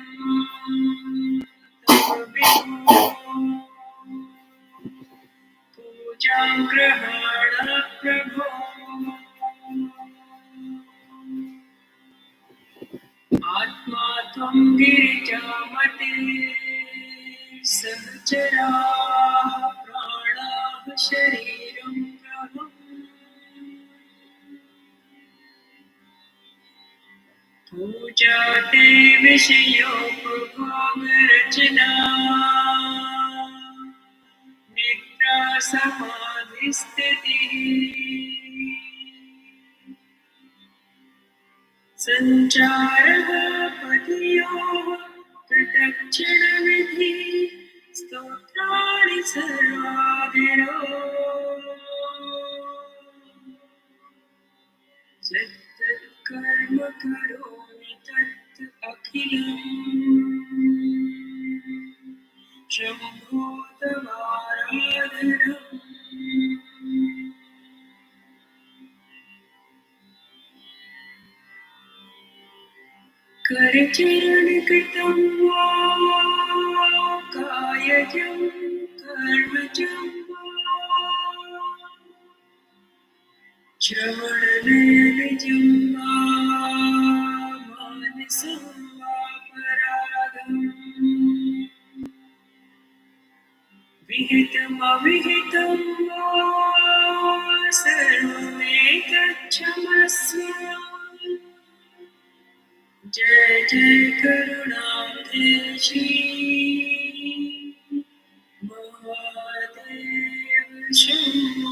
तव विभो पूजां गृहाण प्रभो आत्मा त्वं गिरिजामते सहचराः प्राणाः शरीरं ग्रहम् पूजा ते विषयोपभोगरचना निद्रा समाधिस्थितिः सञ्चारः पथियोः प्रदक्षिणविधिः स्तोत्राणि सर्वाभिरो यत्तत्कर्म करोमि तत् अखिलम् शम्भोतवाराधनम् करचरणकृतं वा कायजं कर्मजं वा श्रवणनयनजं वा मानसं वा परागम् विहितमविहितं वा सर्वमेतच्छमस्व जय जय करुणाब्धे श्री महादेव शम्भो।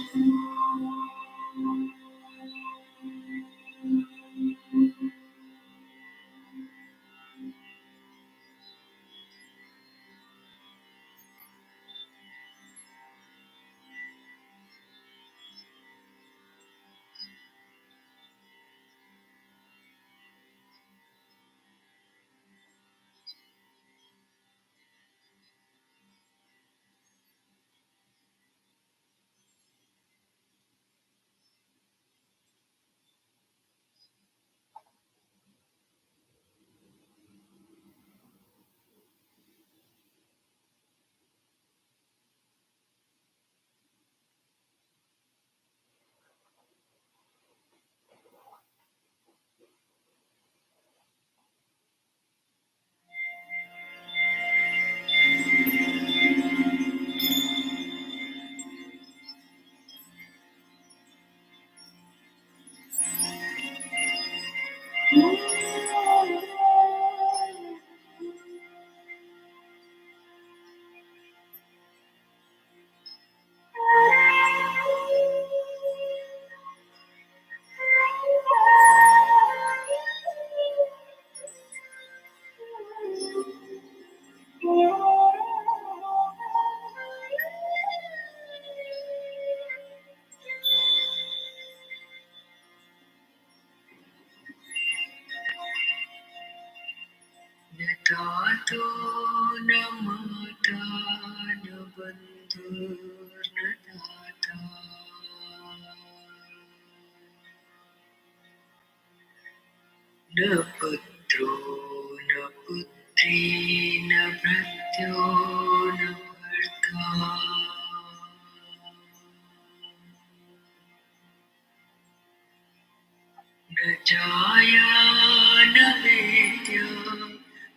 न तातो न माता न बन्धुर्न दाता न पुत्रो न पुत्री न भृत्यो न भर्ता न जाया न वेद्या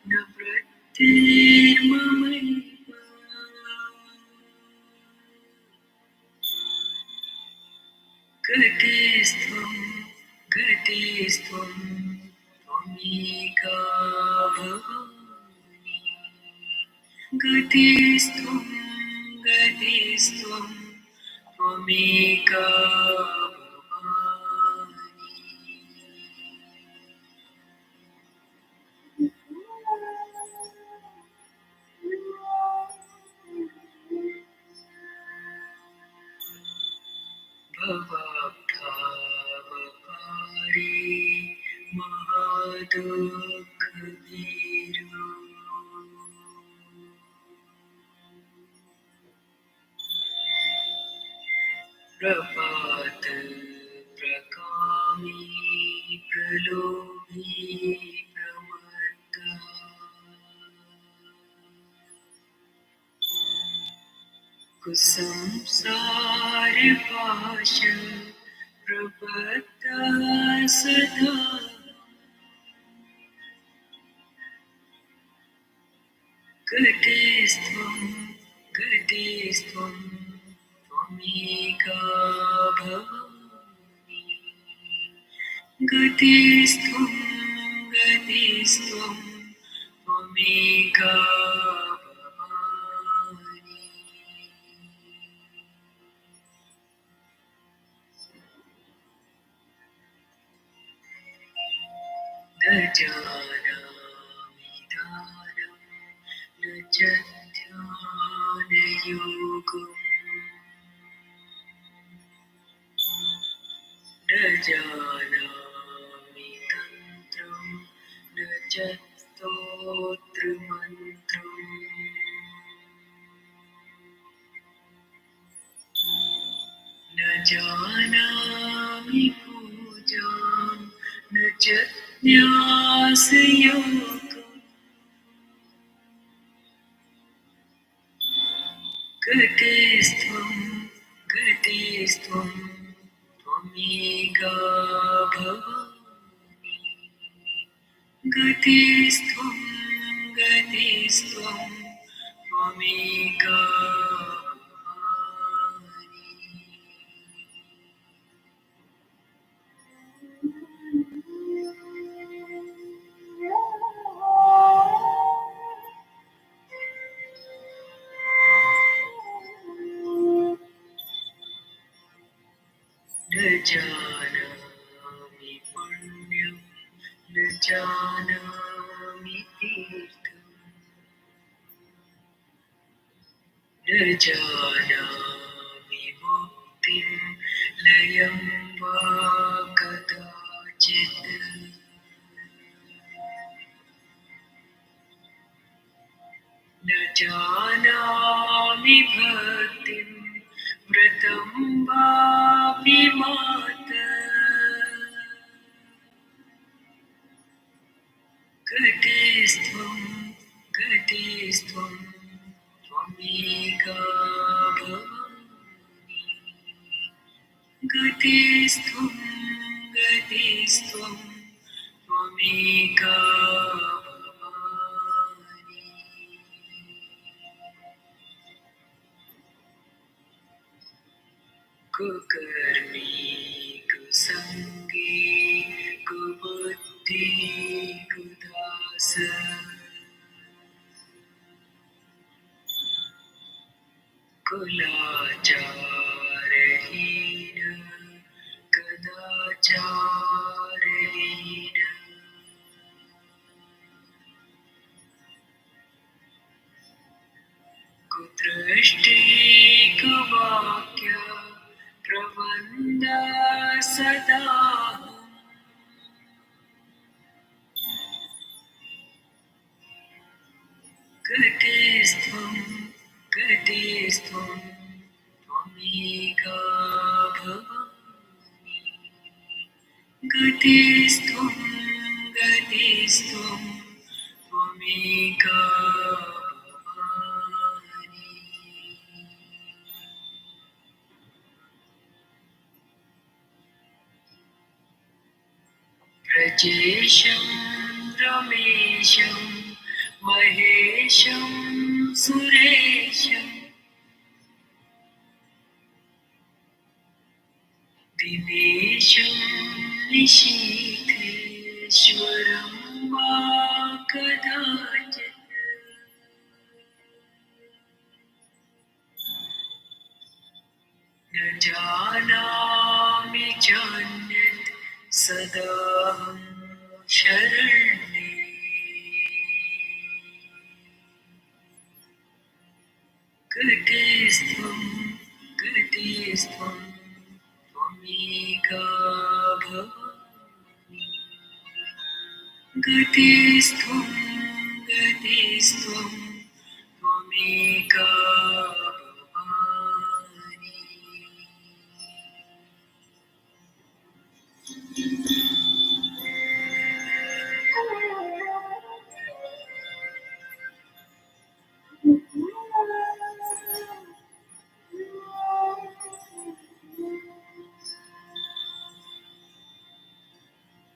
न वृत्तिर्ममैव गतिस्त्वं गतिस्त्वं त्वमेका भवानि गतिस्त्वं गतिस्त्वं त्वमेका भवानि भवाब्धावपारे महादुःखभीरो प्रपात प्रकामी प्रलोभी प्रमत्ता कुसंसारपाश प्रबद्धा सदा गतिस्त्वं गतिस्त्वं त्वमेका भवानि गतिस्त्वं गतिस्त्वं त्वमेका भवानि न जानामि दानं न च ध्यानं योगम् न जानामि तन्त्रं न च स्तोत्रमन्त्रम् न जानामि पूजां न च न्यासयोगम् गतेस्त्वं गतेस्त्वं त्वमेका भवानि गतेस्त्वं गतेस्त्वं त्वमेका भवानि न जानामि पुण्यं न जानामि तीर्थम् न जानामि मुक्तिं लयं वा कदाचित् न जानामि भक्तिं व्रतं वापि मात गतेस्त्वं गतेस्त्वं त्वमेका भवानि गतेस्त्वं गतेस्त्वं त्वमेका भवानि कुकर्मी कुसङ्गे कुबुद्धि कुदास कुलाचारहीन कदाचारहीन कुदृष्टि कुवाक्य प्रबन्ध सदाहम् गतेस्त्वं गतेस्त्वं त्वमेका भवानि गतेस्त्वं गतेस्त्वं त्वमेका भवानि प्रजेशं रमेशं महेशं सुरेशं दिनेशं निशीथेश्वरं वा कदाचित् न जानामि चान्यत् सदाहं शरण्ये गतेस्त्वं गतेस्त्वं त्वमेका भवानि गतेस्त्वं गतेस्त्वं त्वमेका भवानि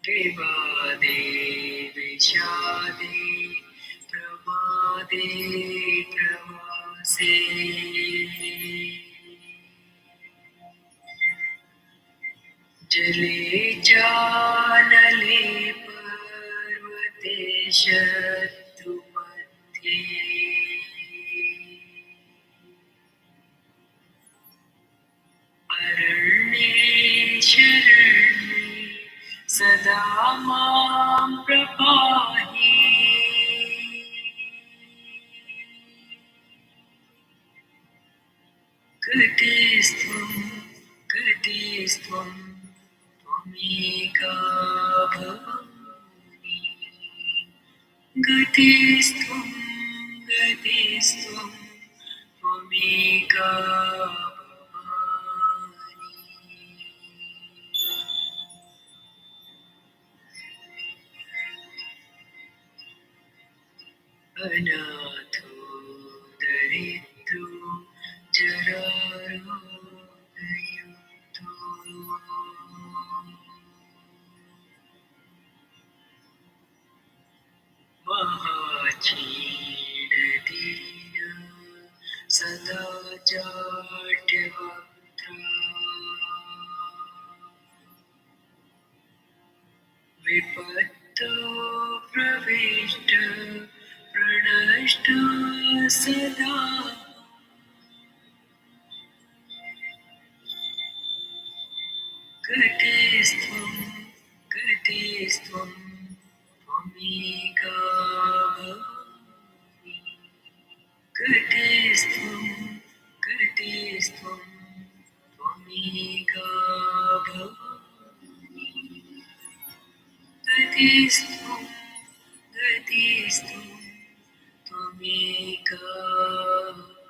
विवादे विषादे प्रमादे प्रवासे जले चानले पर्वते शत्रुमध्ये अरण्ये शरण्ये सदा मां प्रपाहि गतिस्त्वं गतिस्त्वं त्वमेका अनाथो दरिद्रो जरारोगयुक्तो महाचीनदीन सदा जाड्यवक्त्रा विपत्तो प्रविष्ट प्रणष्ट सदा गतिस्त्वं गतिस्त्वं त्वमेका भवानि गतिस्त्वं गतिस्त्वं त्वमेका भवानि गतिस्त्वं गतिस्त्वं त्वमेका भवानि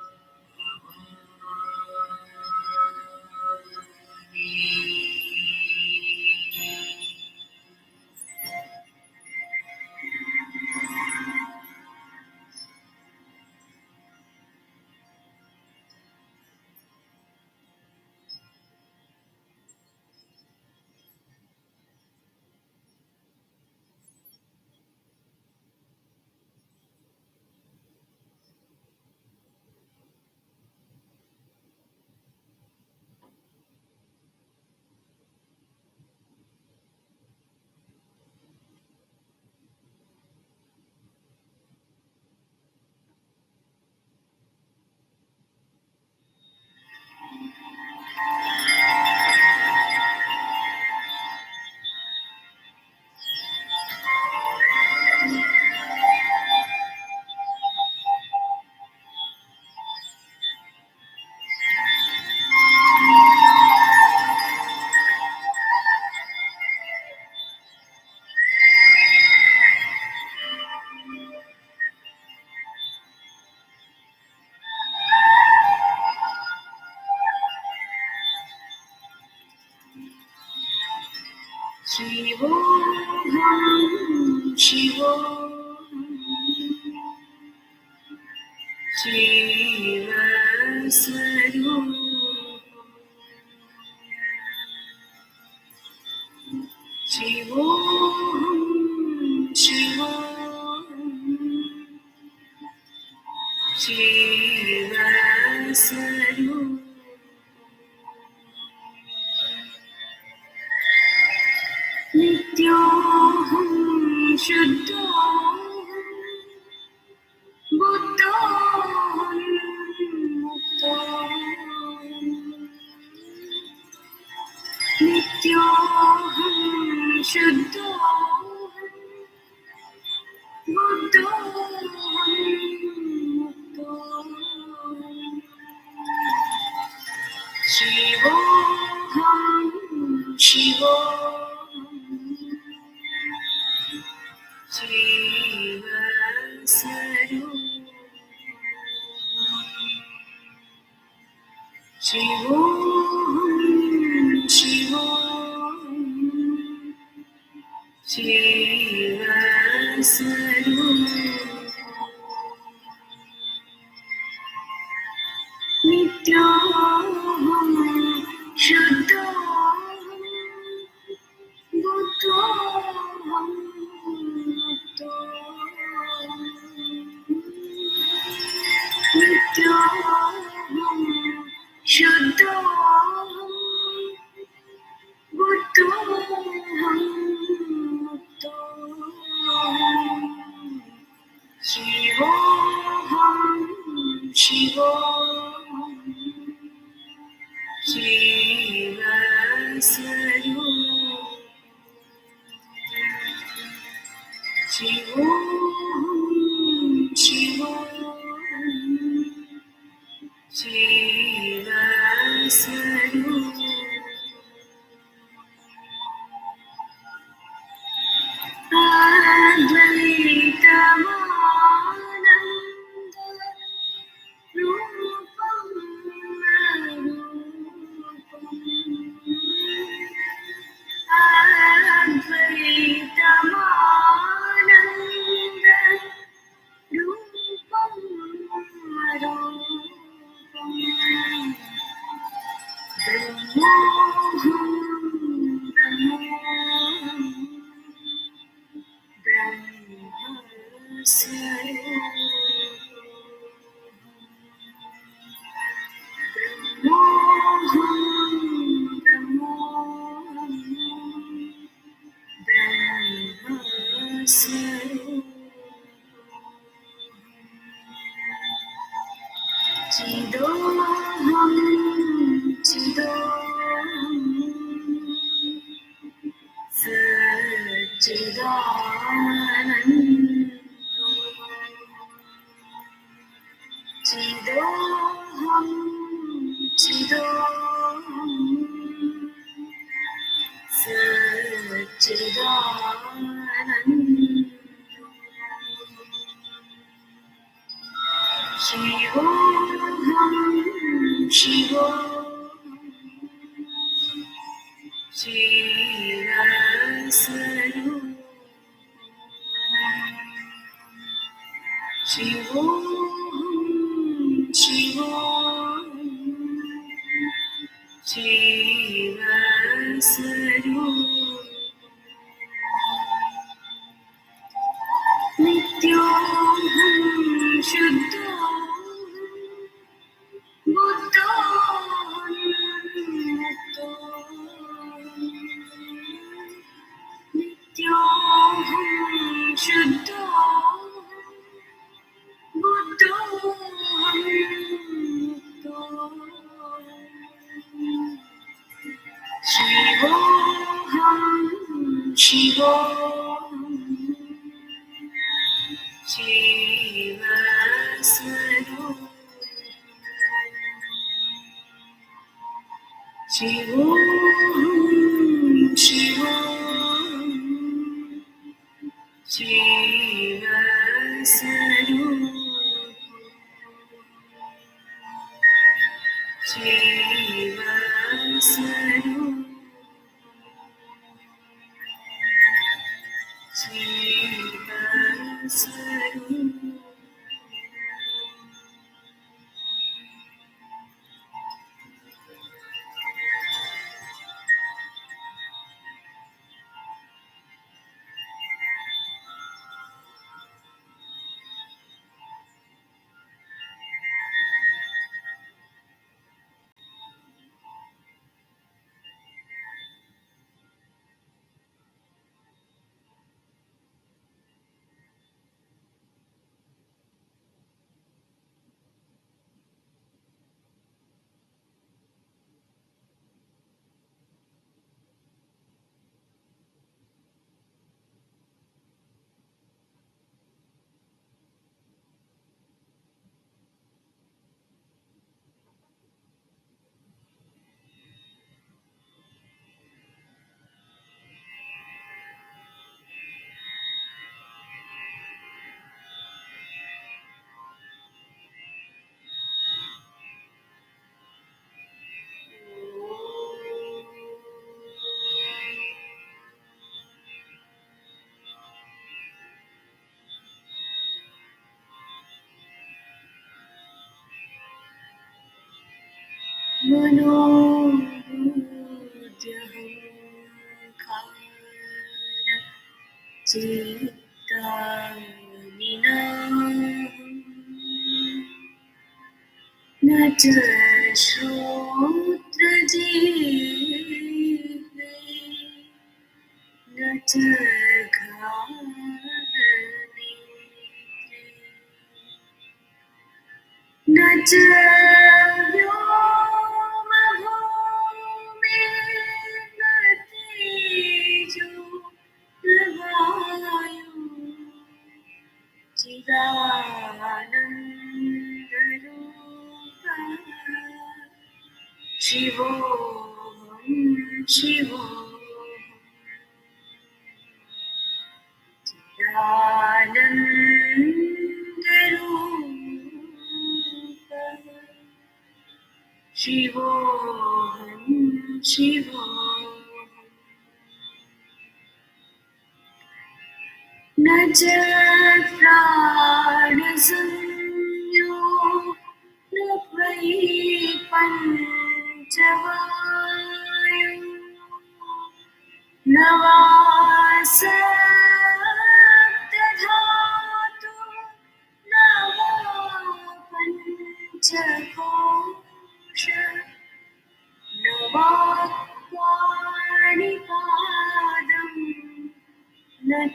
शिवोऽहं शिवस्वरूपं शिवोऽहं शिवस्वरूपं नित्योऽहं शुद्धोऽहं बुद्धोऽहं मुक्तोऽहं नित्योऽहं शुद्धोऽहं बुद्धोऽहं मुक्तोऽहं शिवोऽहं नित्योऽहं शुद्धोऽहं बुद्धोऽहं मुक्तोऽहं नित्योऽहं शुद्धोऽहं बुद्धोऽहं मुक्तोऽहं शिवोऽहं Advaita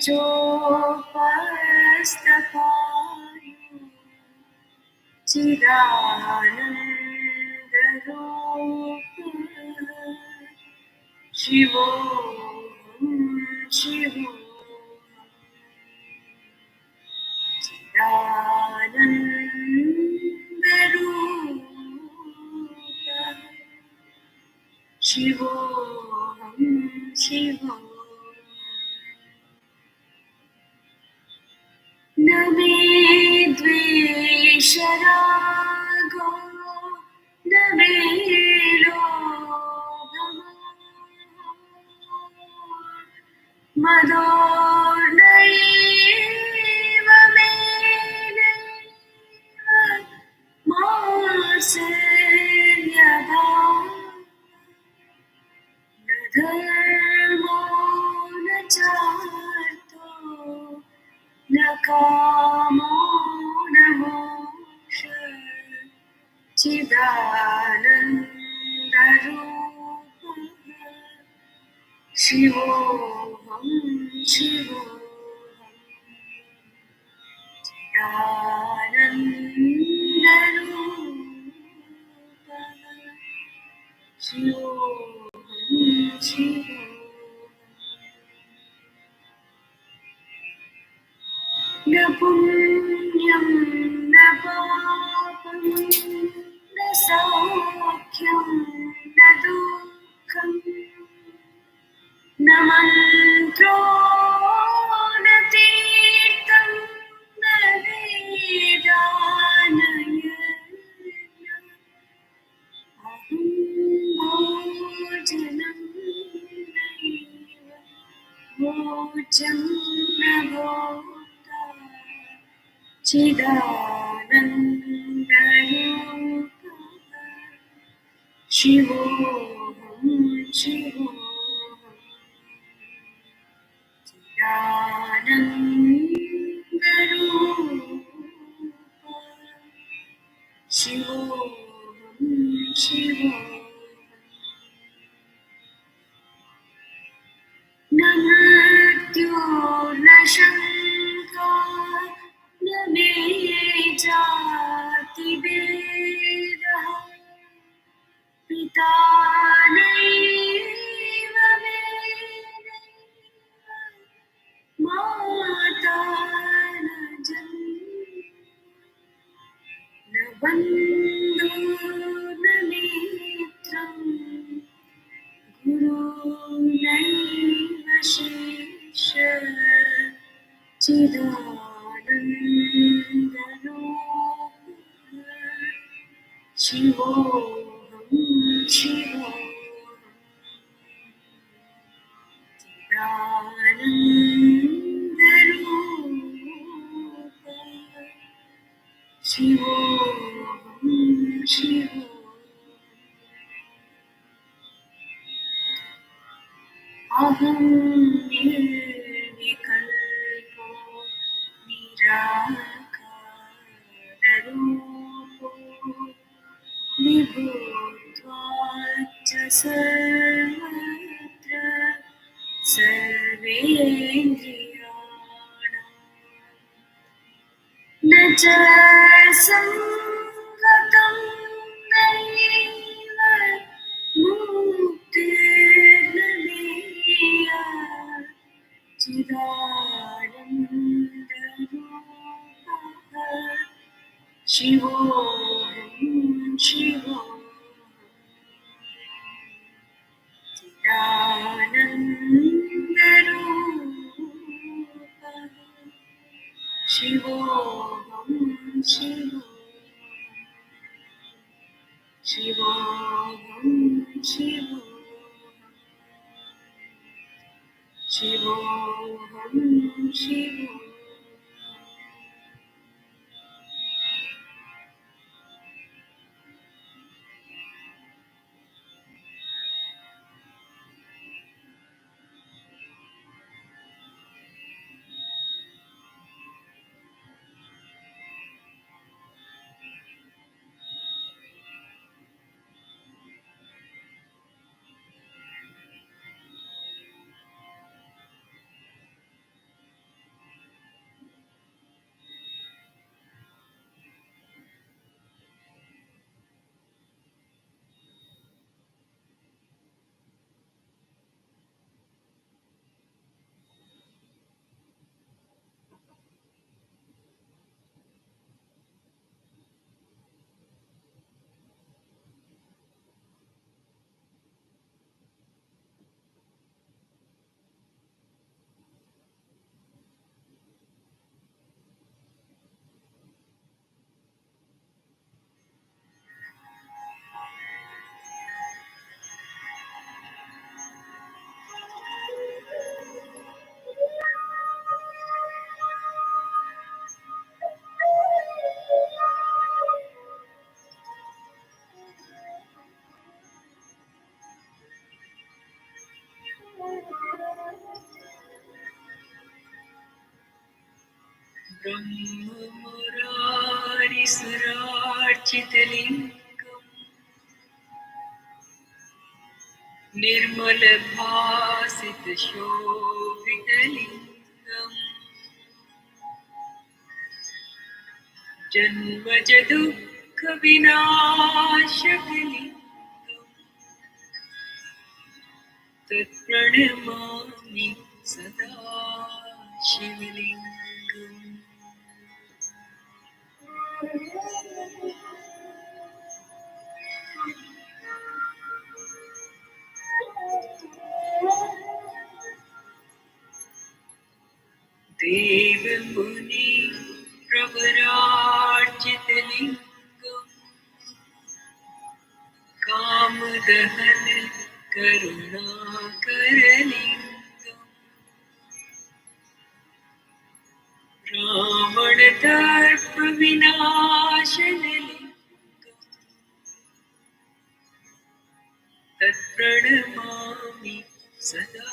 चोपस्तपायु चिदानन्दरूप शिवोऽहं शिवो चिदानन्दरूप शिवोऽहं शिवो न मे द्वेषरागो न मे लोभमोहो मदो नैव मेनैव मात्सर्यभावः न धर्मो न चार्थो न कामो न मोक्षः चिदानन्दरूपः शिवोऽहं शिवोऽहं चिदानन्दरूपः शिवोऽहं शिवोऽहम् न पुण्यं न पापं न सौख्यं न दुःखं न मन्त्रो न तीर्थं न वेदा न यज्ञः अहं भोजनं नैव भोज्यं न भोक्ता चिदानन्दरूपः शिवोऽहं शिवोऽहं चिदानन्दरूपः शिवोऽहं शिवोऽहम् न मृत्यो न शङ्का न मे जातिभेदः पिता नैव वेदैव माता न जन्म न बन्धो न मित्रम् गुरुर्नैव शिष्यः चिदानन्दरूपः शिवोऽहं शिवोऽहं चिदानन्दरूपः शिवोऽहं शिवोऽहम् अहं निर्विकल्पो निराकाररूपो विभूत्वाच्च सर्वत्र सर्वेन्द्रियाणां न च सङ्गतं नैव मुक्तिर्न देया चिदानन्दरूपः शिवोऽहं शिवोऽहं चिदानन्दरूपः शिवोऽहं शिवोऽहं शिवोऽहं शिवोऽहं शिवोऽहम् ब्रह्ममुरारिसुरार्चितलिङ्गम् निर्मलभासितशोभितलिङ्गम् जन्मजदुःखविनाशकलिङ्गम् तत्प्रणमामि सदा शिवलिङ्गम् देवमुनि प्रवरार्चितलिङ्गम् कामदहन करुणाकरलिङ्गम् रावणदर्पविनाशनलिङ्गम् तत्प्रणमामि सदा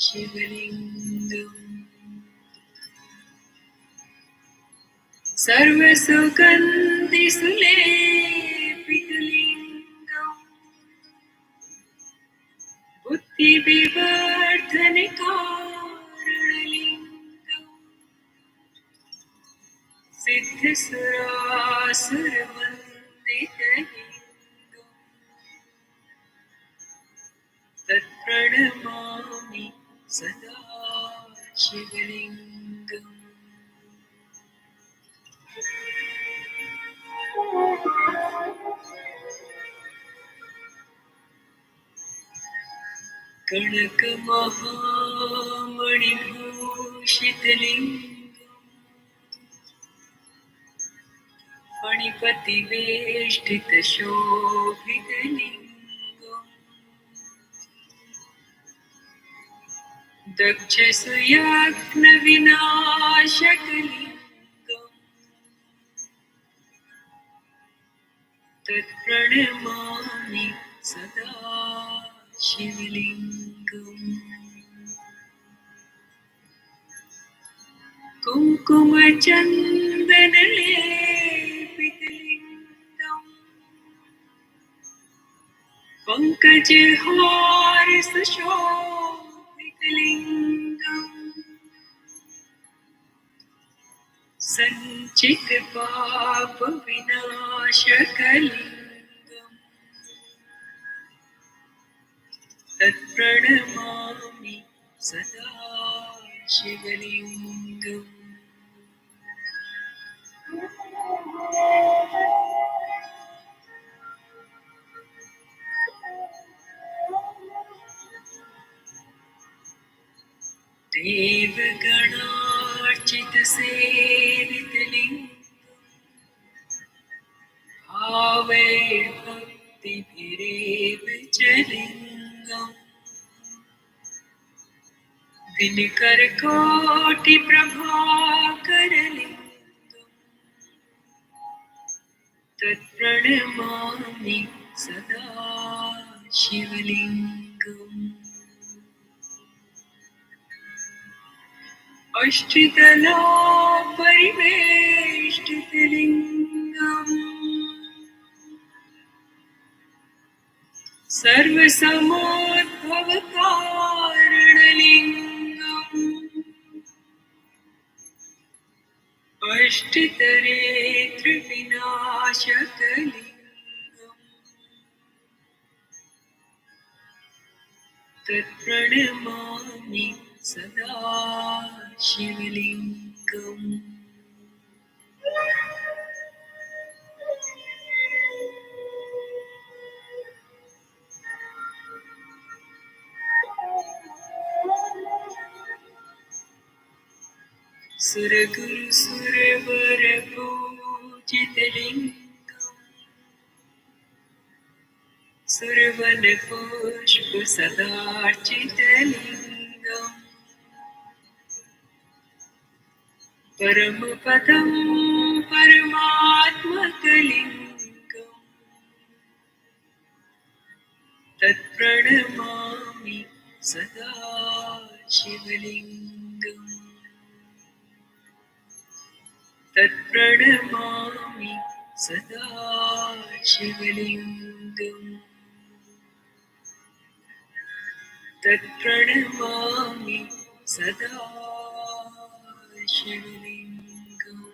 शिवलिङ्गम् सर्वसुगन्धिसुलेपितलिङ्गम् बुद्धिविवर्धनकारणलिङ्गम् सिद्धसुरासुरवन्दितलिङ्गम् तत्प्रणमामि सदा शिवलिङ्गम् कनकमहामणिभूषितलिङ्गम् फणिपतिवेष्टितशोभितलिङ्गम् दक्षसुयाग्नविनाशकलिङ्गम् तत्प्रणमामि सदा शिवलिङ्गम् कुङ्कुमचन्दनलेपितलिङ्गम् पङ्कजहारसुशोभितलिङ्गम् सञ्चितपापविनाशकलिङ्गम् तत्प्रणमामि सदा शिवलिङ्गम् देवगणार्चितसेवितलिङ्गम् भावैर्भक्तिभिरेव च लिङ्गम् दिनकरकोटिप्रभाकरलिङ्गम् तत्प्रणमामि सदा शिवलिङ्गम् अष्टदलापरिवेष्टितलिङ्गम् सर्वसमोद्भवकारणलिङ्गम् अष्टतरेतृविनाशकलिङ्गम् तत्प्रणमामि सदा शिवलिङ्गम् सुरगुरुसुरवरपूजितलिङ्गम् सुरवनपुष्पसदार्चितलिङ्गम् परमपदं परमात्मकलिङ्गम् तत्प्रणमामि सदा शिवलिङ्गम् तत्प्रणमामि सदा शिवलिङ्गम् तत्प्रणमामि सदा शिवलिङ्गम्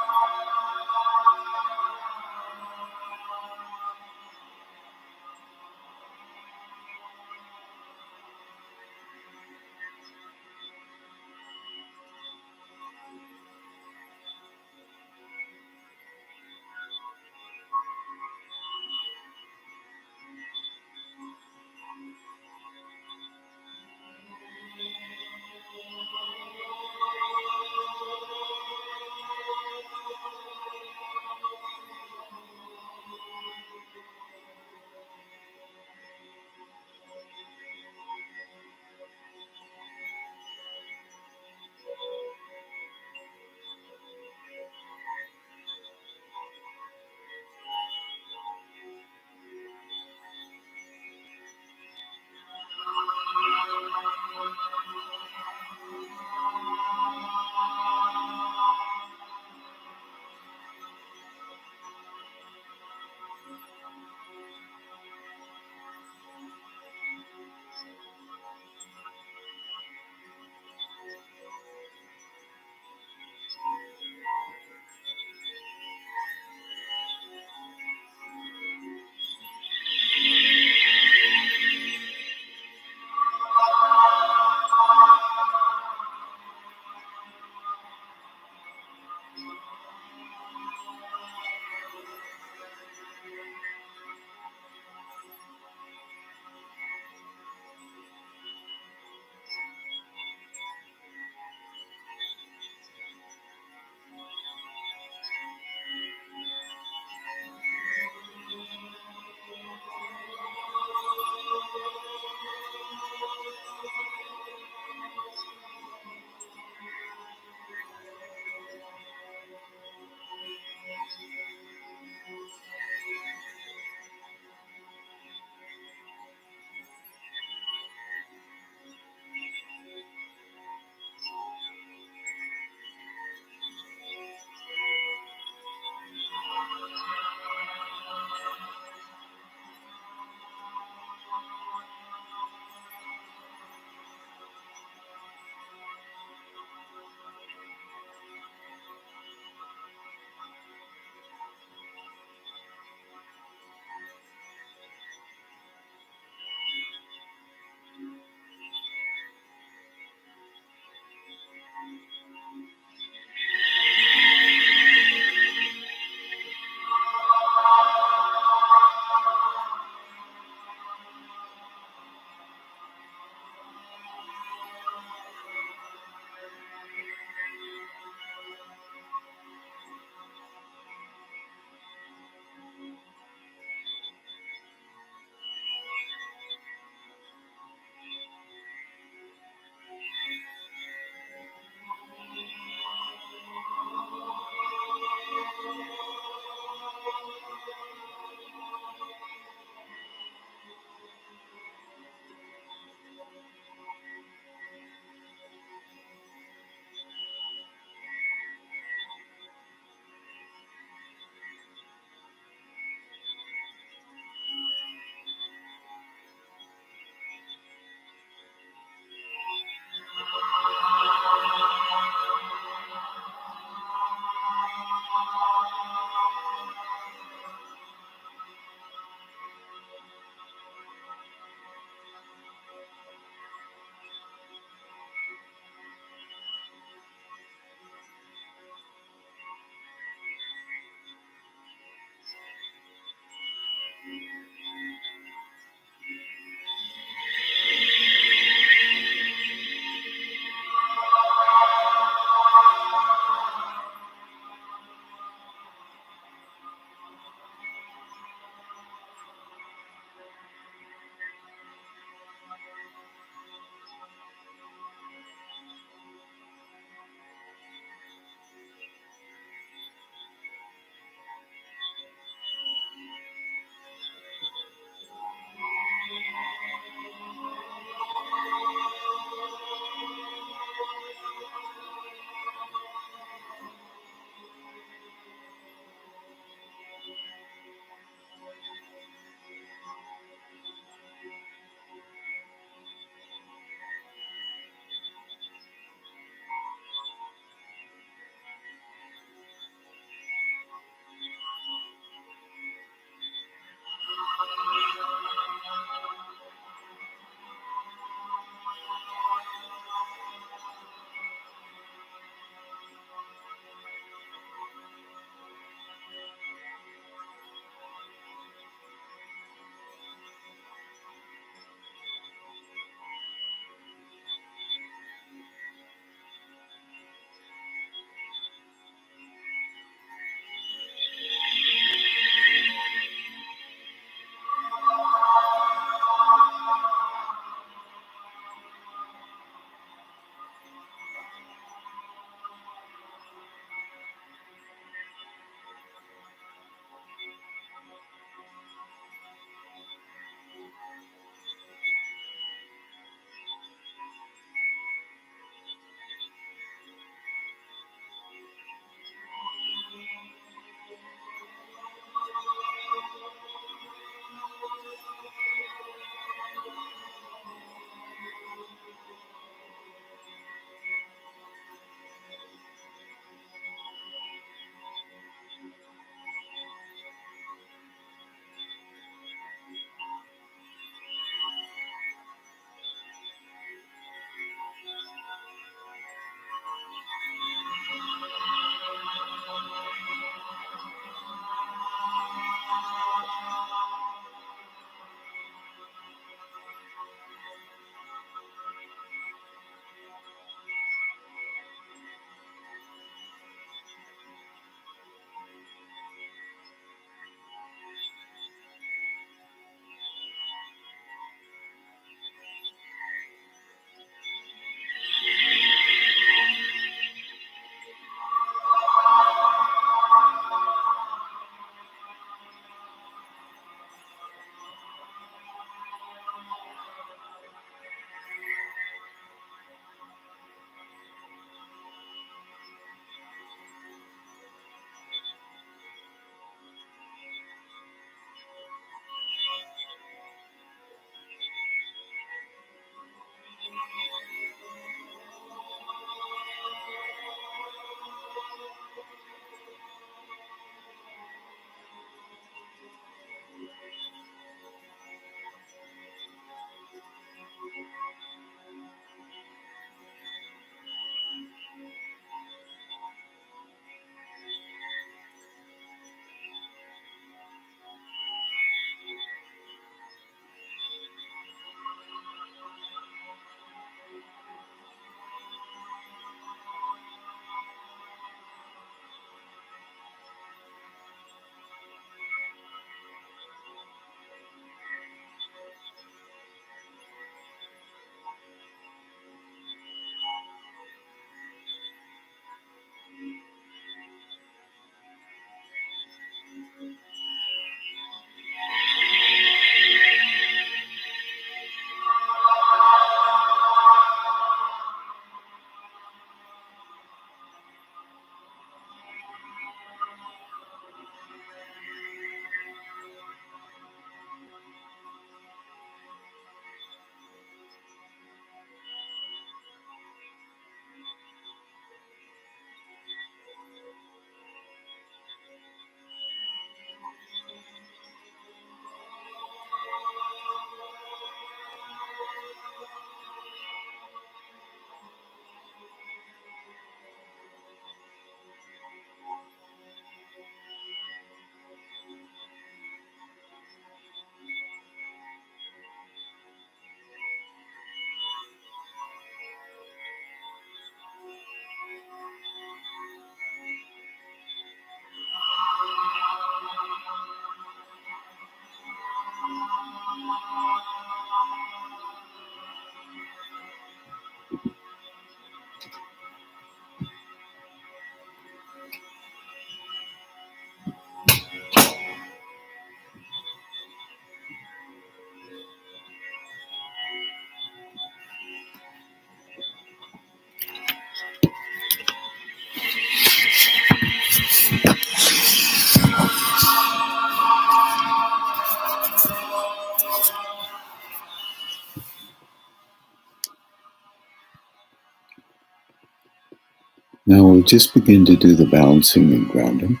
Now we'll just begin to do the balancing and grounding.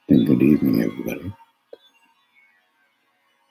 And good evening, everybody.